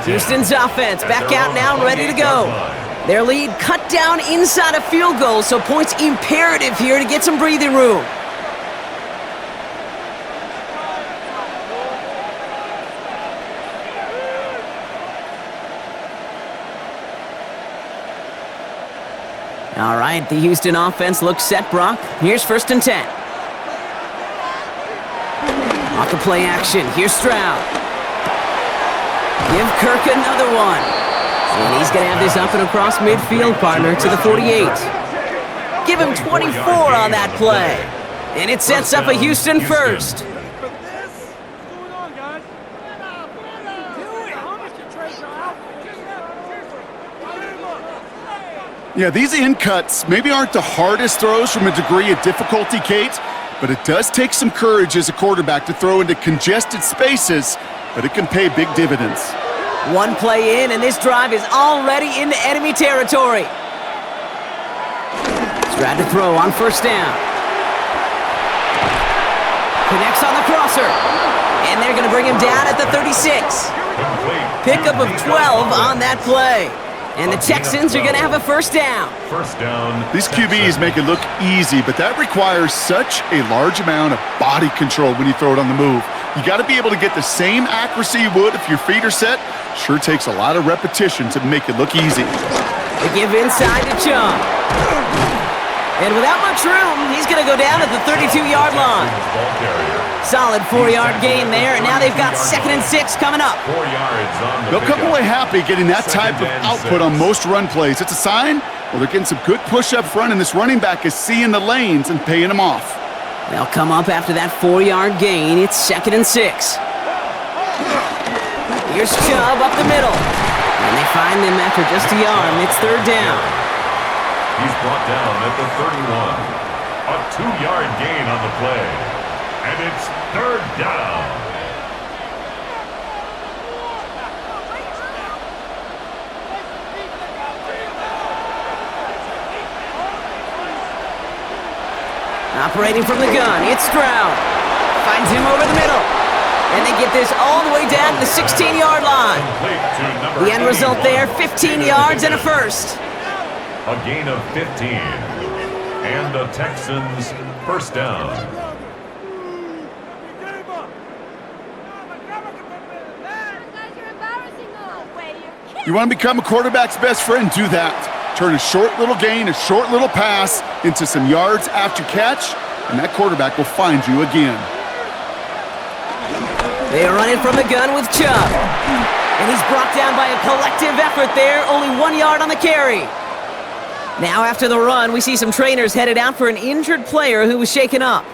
Houston's offense back out now and ready to go. Their lead cut down inside a field goal, so points imperative here to get some breathing room. All right, the Houston offense looks set, Brock. Here's 1st and 10. Off the play action, here's Stroud. Give Kirk another one. And he's going to have this up and across midfield, partner, to the 48. Give him 24 on that play. And it sets up a Houston first. Yeah, these in cuts maybe aren't the hardest throws from a degree of difficulty, Kate, but it does take some courage as a quarterback to throw into congested spaces, but it can pay big dividends. One play in, and this drive is already into enemy territory. Stroud to throw on 1st down. Connects on the crosser. And they're going to bring him down at the 36. Pickup of 12 on that play. And the Texans are going to have a 1st down. These QBs make it look easy, but that requires such a large amount of body control when you throw it on the move. You got to be able to get the same accuracy you would if your feet are set. Sure takes a lot of repetition to make it look easy. They give inside to Chung. And without much room, he's going to go down at the 32-yard line. Solid 4-yard gain there, and now they've got 2nd and 6 coming up. They'll come away happy getting that type of output on most run plays. It's a sign, well, they're getting some good push up front, and this running back is seeing the lanes and paying them off. They'll come up after that 4-yard gain. It's 2nd and 6. Here's Chubb up the middle. And they find them after just a yard, and it's 3rd down. He's brought down at the 31. A 2-yard gain on the play. And it's 3rd down. Operating from the gun, it's Stroud. Finds him over the middle. And they get this all the way down to the 16-yard line. The end result there, 15 yards and a 1st. A gain of 15. And the Texans 1st down. You want to become a quarterback's best friend? Do that. Turn a short little gain, a short little pass into some yards after catch, and that quarterback will find you again. They are running from the gun with Chubb. And he's brought down by a collective effort there, only 1 yard on the carry. Now after the run, we see some trainers headed out for an injured player who was shaken up.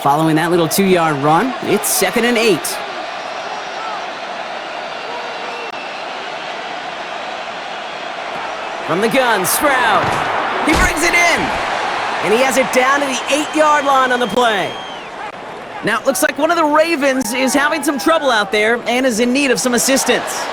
Following that little 2-yard run, it's 2nd and 8. From the gun, Stroud. He brings it in. And he has it down to the 8-yard line on the play. Now, it looks like one of the Ravens is having some trouble out there and is in need of some assistance.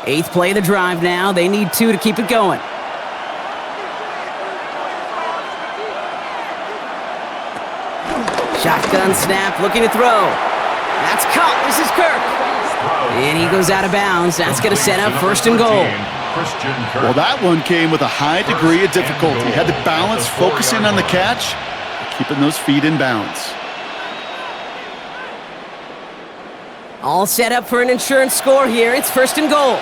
Eighth play of the drive now. They need 2 to keep it going. Shotgun snap, looking to throw. That's caught. This is Kirk. And he goes out of bounds. That's going to set up 1st and goal. Well, that one came with a high degree of difficulty. Had to balance focusing on the catch, keeping those feet in bounds. All set up for an insurance score here. It's first and goal.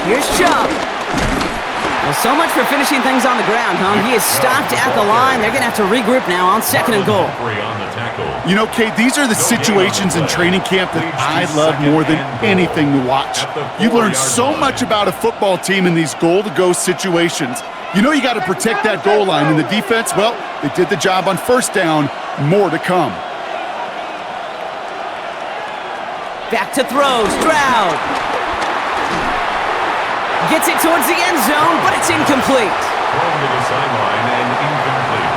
Here's Chubb. Well, so much for finishing things on the ground, huh? He is stopped at the line. They're going to have to regroup now on second and goal. You know, Kate, these are the situations in training camp that I love more than anything to watch. You learn so much about a football team in these goal-to-go situations. You know you got to protect that goal line, and the defense, well, they did the job on first down. More to come. Back to throw. Stroud. Gets it towards the end zone, but it's incomplete. Thrown to the sideline and incomplete.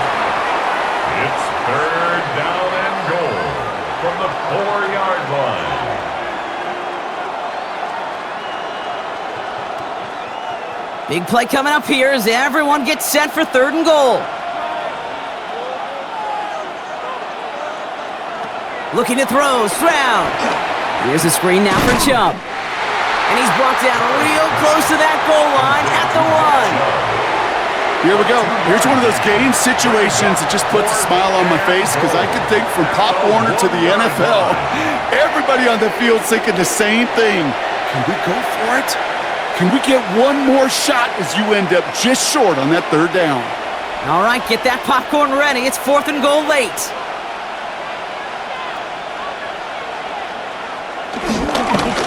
It's third down and goal from the 4-yard line. Big play coming up here as everyone gets set for third and goal. Looking to throw. Stroud. Here's a screen now for Chubb. And he's brought down real close to that goal line at the 1. Here we go. Here's one of those game situations that just puts a smile on my face because I can think from Pop Warner to the NFL. Everybody on the field thinking the same thing. Can we go for it? Can we get one more shot as you end up just short on that third down? All right, get that popcorn ready. It's fourth and goal late.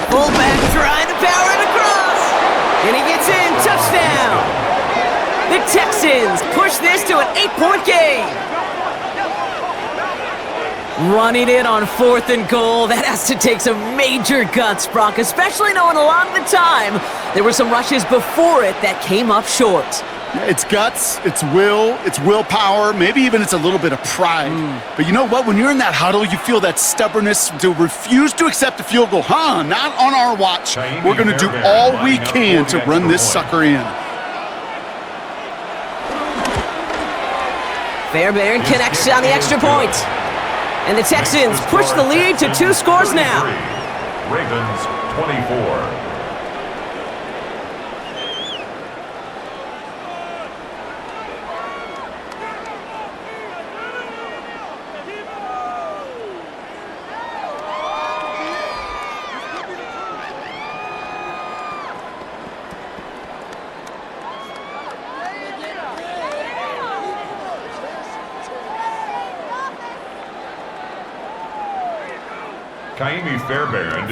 Fullback trying to power it across. And he gets in. Touchdown. The Texans push this to an 8-point game. Running it on fourth and goal. That has to take some major guts, Brock, especially knowing a lot of the time there were some rushes before it that came up short. It's guts, it's will, it's willpower, maybe even it's a little bit of pride. But you know what? When you're in that huddle, you feel that stubbornness to refuse to accept a field goal. Not on our watch. We're going to do all we can to run this sucker in. Fairbairn connects on the extra point. And the Texans push the lead to 2 scores now. Ravens 24.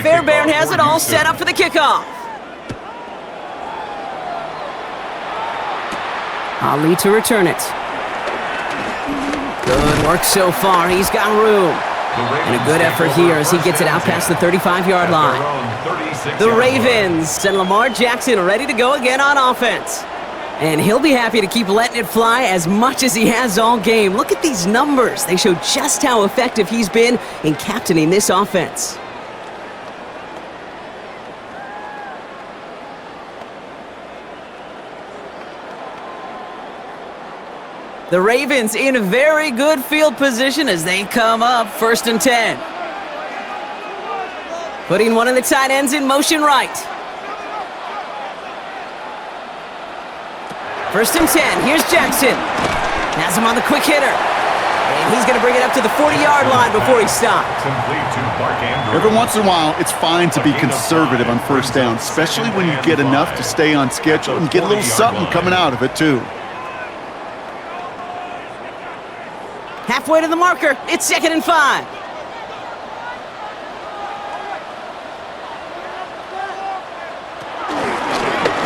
Fairbairn has it all set up for the kickoff. Ali to return it. Good work so far. He's got room. And a good effort here as he gets it out past the 35-yard line. The Ravens send Lamar Jackson ready to go again on offense. And he'll be happy to keep letting it fly as much as he has all game. Look at these numbers. They show just how effective he's been in captaining this offense. The Ravens in a very good field position as they come up first and 10. Putting one of the tight ends in motion right. First and 10. Here's Jackson. Has him on the quick hitter. And he's going to bring it up to the 40-yard line before he stops. Every once in a while, it's fine to be conservative on first down, especially when you get enough to stay on schedule and get a little something coming out of it, too. Halfway to the marker. It's 2nd and 5.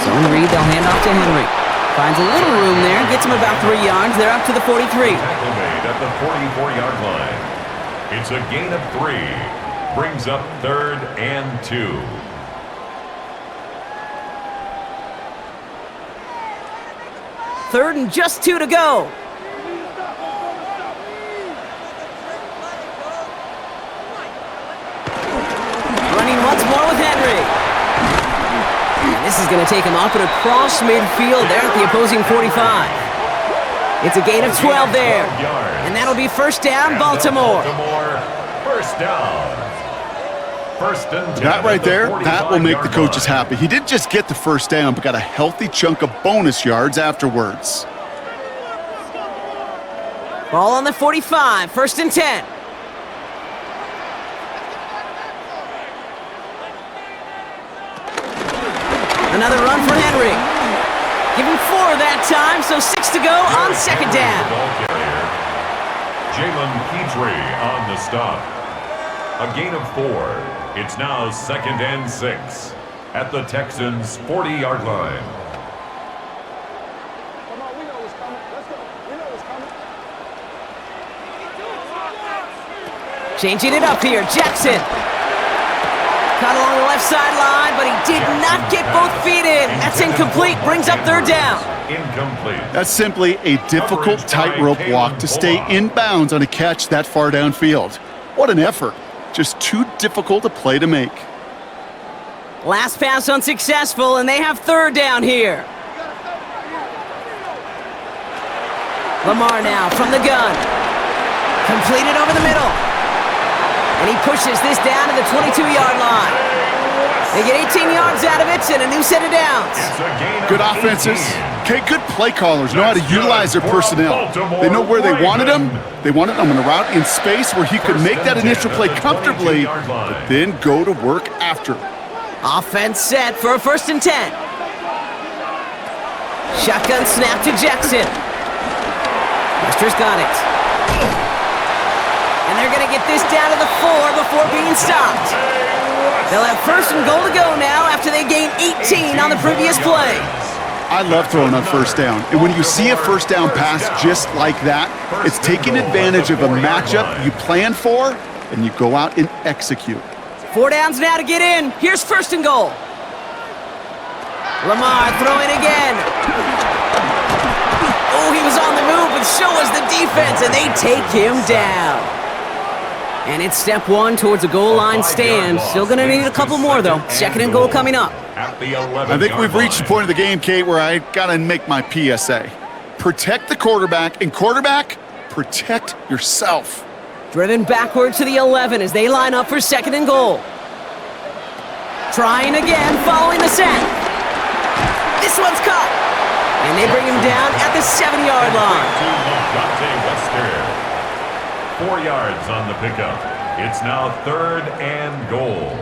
Zone read. They'll hand off to Henry. Finds a little room there. Gets him about 3 yards. They're up to the 43. Tackle made at the 44-yard line. It's a gain of 3. Brings up 3rd and 2. Third and just 2 to go. Running once more with Henry. And this is going to take him up and across midfield there at the opposing 45. It's a gain of 12 there. And that'll be first down, Baltimore. First down. First and 10. That right there, that will make the coaches happy. He didn't just get the first down, but got a healthy chunk of bonus yards afterwards. Ball on the 45, 1st and 10. Another run for Henry. Give him 4 that time, so 6 to go on 2nd down. Jalen Petrie on the stop. A gain of 4. It's now 2nd and 6 at the Texans' 40-yard line. Changing it up here, Jackson. Caught along the left sideline, but he did not get both feet in. That's incomplete, brings up 3rd down. Incomplete. That's simply a difficult tightrope walk to stay in bounds on a catch that far downfield. What an effort. Just too difficult a play to make. Last pass unsuccessful, and they have 3rd down here. Lamar now from the gun. Completed over the middle. And he pushes this down to the 22-yard line. They get 18 yards out of it and a new set of downs. Good offenses. Okay, good play callers know how to utilize their personnel. They know where they wanted him. They wanted him on a route in space where he could make that initial play comfortably, but then go to work after. Offense set for a 1st and 10. Shotgun snap to Jackson. Lester's got it. And they're going to get this down to the 4 before being stopped. They'll have 1st and goal to go now after they gain 18 on the previous play. I love throwing on 1st down. And when you see a 1st down pass just like that, it's taking advantage of a matchup you plan for, and you go out and execute. 4 downs now to get in. Here's 1st and goal. Lamar throwing again. Oh, he was on the move, but so was the defense, and they take him down. And it's step 1 towards a goal line stand. Still going to need a couple more, though. 2nd and goal coming up. I think we've reached the point of the game, Kate, where I got to make my PSA. Protect the quarterback, and quarterback, protect yourself. Driven backward to the 11 as they line up for 2nd and goal. Trying again, following the sack. This one's caught. And they bring him down at the 7-yard line. 4 yards on the pickup. It's now 3rd and goal.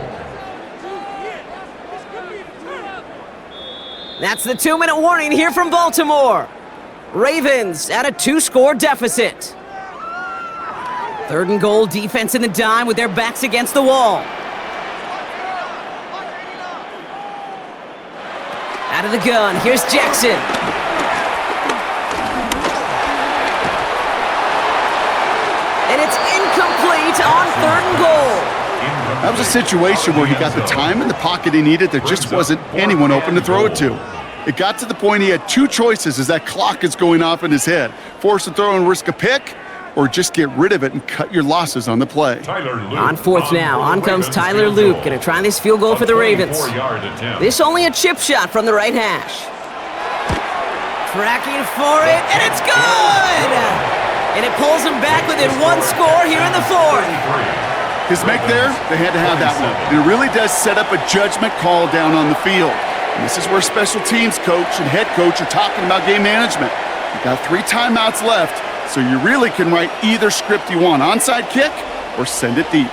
That's the 2-minute warning here from Baltimore. Ravens at a 2-score deficit. 3rd and goal, defense in the dime with their backs against the wall. Out of the gun, here's Jackson. And it's incomplete on 3rd and goal. That was a situation where he got the time in the pocket he needed. There just wasn't anyone open to throw it to. It got to the point he had 2 choices as that clock is going off in his head. Force a throw and risk a pick, or just get rid of it and cut your losses on the play. On 4th now, on comes Tyler Luke. Going to try this field goal for the Ravens. This only a chip shot from the right hash. Tracking for it, and it's good! And it pulls him back within 1 score here in the 4th. His make there, they had to have that one. And it really does set up a judgment call down on the field. And this is where special teams coach and head coach are talking about game management. You got 3 timeouts left, so you really can write either script you want. Onside kick or send it deep.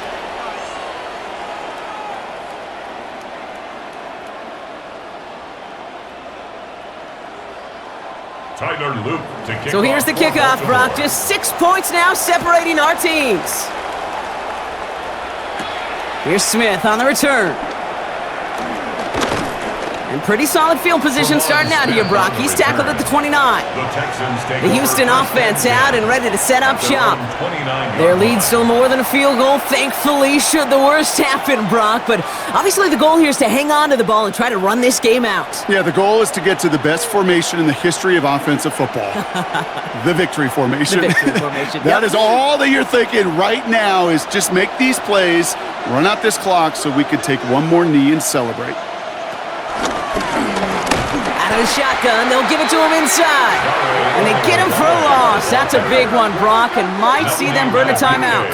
Tyler Luke to kick So here's the kickoff, Brock. Just 6 points now separating our teams. Here's Smith on the return. And pretty solid field position starting out here, Brock. He's tackled at the 29. The Houston offense out and ready to set up shop. Their lead still more than a field goal, thankfully, should the worst happen, Brock. But obviously the goal here is to hang on to the ball and try to run this game out. Yeah, the goal is to get to the best formation in the history of offensive football. The victory formation. The victory formation. That is all that you're thinking right now is just make these plays, run out this clock so we can take one more knee and celebrate. Out of the shotgun, they'll give it to him inside. And they get him for a loss. That's a big one, Brock, and might see them burn a timeout.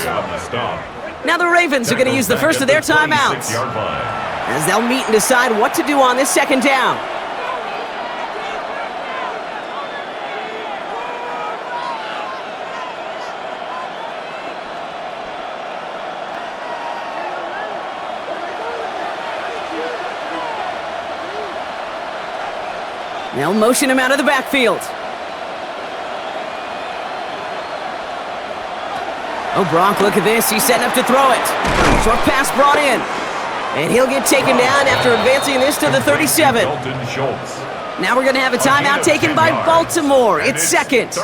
Now the Ravens are going to use the first of their timeouts as they'll meet and decide what to do on this 2nd down. They'll motion him out of the backfield. Oh, Brock, look at this. He's setting up to throw it. Short pass brought in. And he'll get taken down after advancing this to the 37. Now we're going to have a timeout taken by Baltimore. It's second.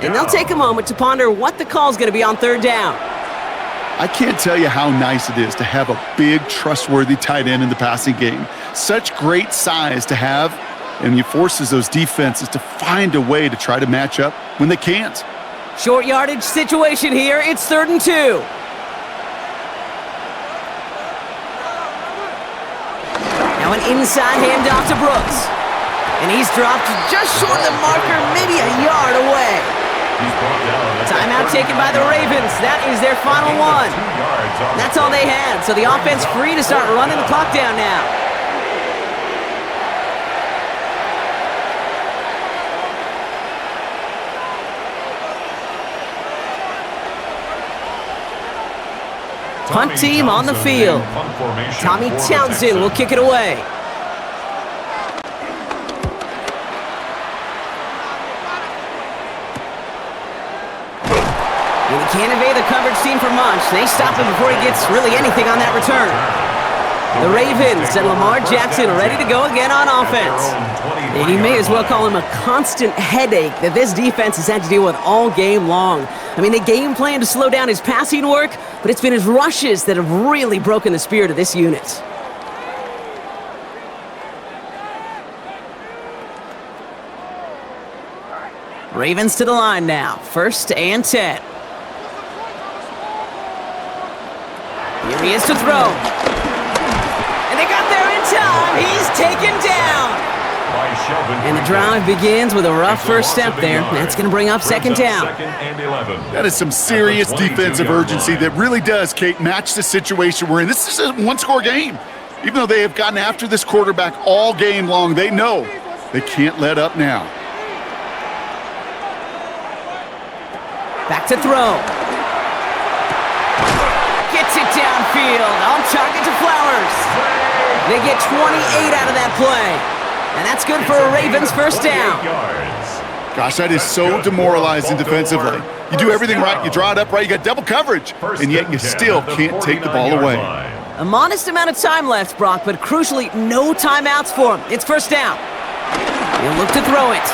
And they'll take a moment to ponder what the call's going to be on third down. I can't tell you how nice it is to have a big, trustworthy tight end in the passing game. Such great size to have, and he forces those defenses to find a way to try to match up when they can't. Short yardage situation here. It's 3rd and 2. Now an inside handoff to Brooks. And he's dropped just short of the marker, maybe a yard away. Timeout taken by the Ravens. That is their final one. That's all they had, so the offense free to start running the clock down now. Punt team on the field. Tommy Townsend will kick it away. And he can't evade the coverage team for much. They stop him before he gets really anything on that return. The Ravens and Lamar Jackson ready to go again on offense. And you may as well call him a constant headache that this defense has had to deal with all game long. I mean, they game plan to slow down his passing work, but it's been his rushes that have really broken the spirit of this unit. Ravens to the line now. 1st and 10. Here he is to throw. And they got there in time. He's taken down. And the drive begins with a rough first step there. That's going to bring up 2nd down. That is some serious defensive urgency that really does, Kate, match the situation we're in. This is a one-score game. Even though they have gotten after this quarterback all game long, they know they can't let up now. Back to throw. Gets it downfield. On target to Flowers. They get 28 out of that play. And that's good for a Ravens 1st down. Gosh, that is so demoralizing defensively. You do everything right, you draw it up right, you got double coverage, and yet you still can't take the ball away. A modest amount of time left, Brock, but crucially, no timeouts for him. It's 1st down. He'll look to throw it.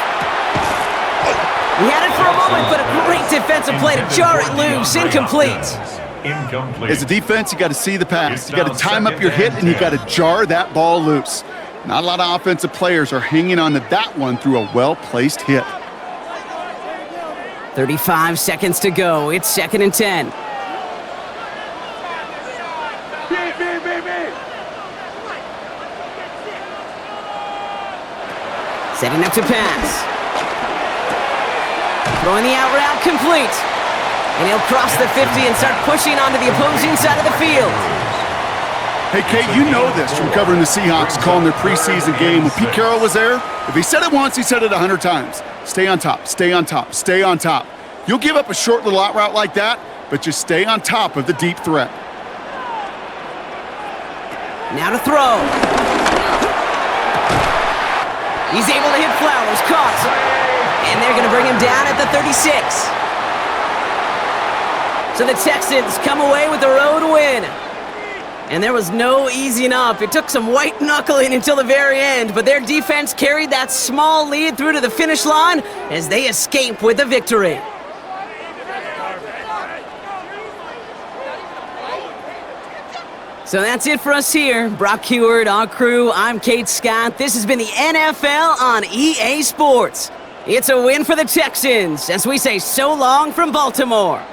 He had it for a moment, but a great defensive play to jar it loose. Incomplete. As a defense, you got to see the pass. You got to time up your hit, and you got to jar that ball loose. Not a lot of offensive players are hanging on to that one through a well-placed hit. 35 seconds to go. It's 2nd and 10. Setting up to pass. Throwing the out route complete. And he'll cross the 50 and start pushing onto the opposing side of the field. Hey, Kate, you know this from covering the Seahawks, calling their preseason game. When Pete Carroll was there, if he said it once, he said it 100 times. Stay on top, stay on top, stay on top. You'll give up a short little out route like that, but just stay on top of the deep threat. Now to throw. He's able to hit Flowers, caught. And they're going to bring him down at the 36. So the Texans come away with the road win. And there was no easing up. It took some white knuckling until the very end, but their defense carried that small lead through to the finish line as they escape with the victory. So that's it for us here. Brock Heward, our crew, I'm Kate Scott. This has been the NFL on EA Sports. It's a win for the Texans as we say so long from Baltimore.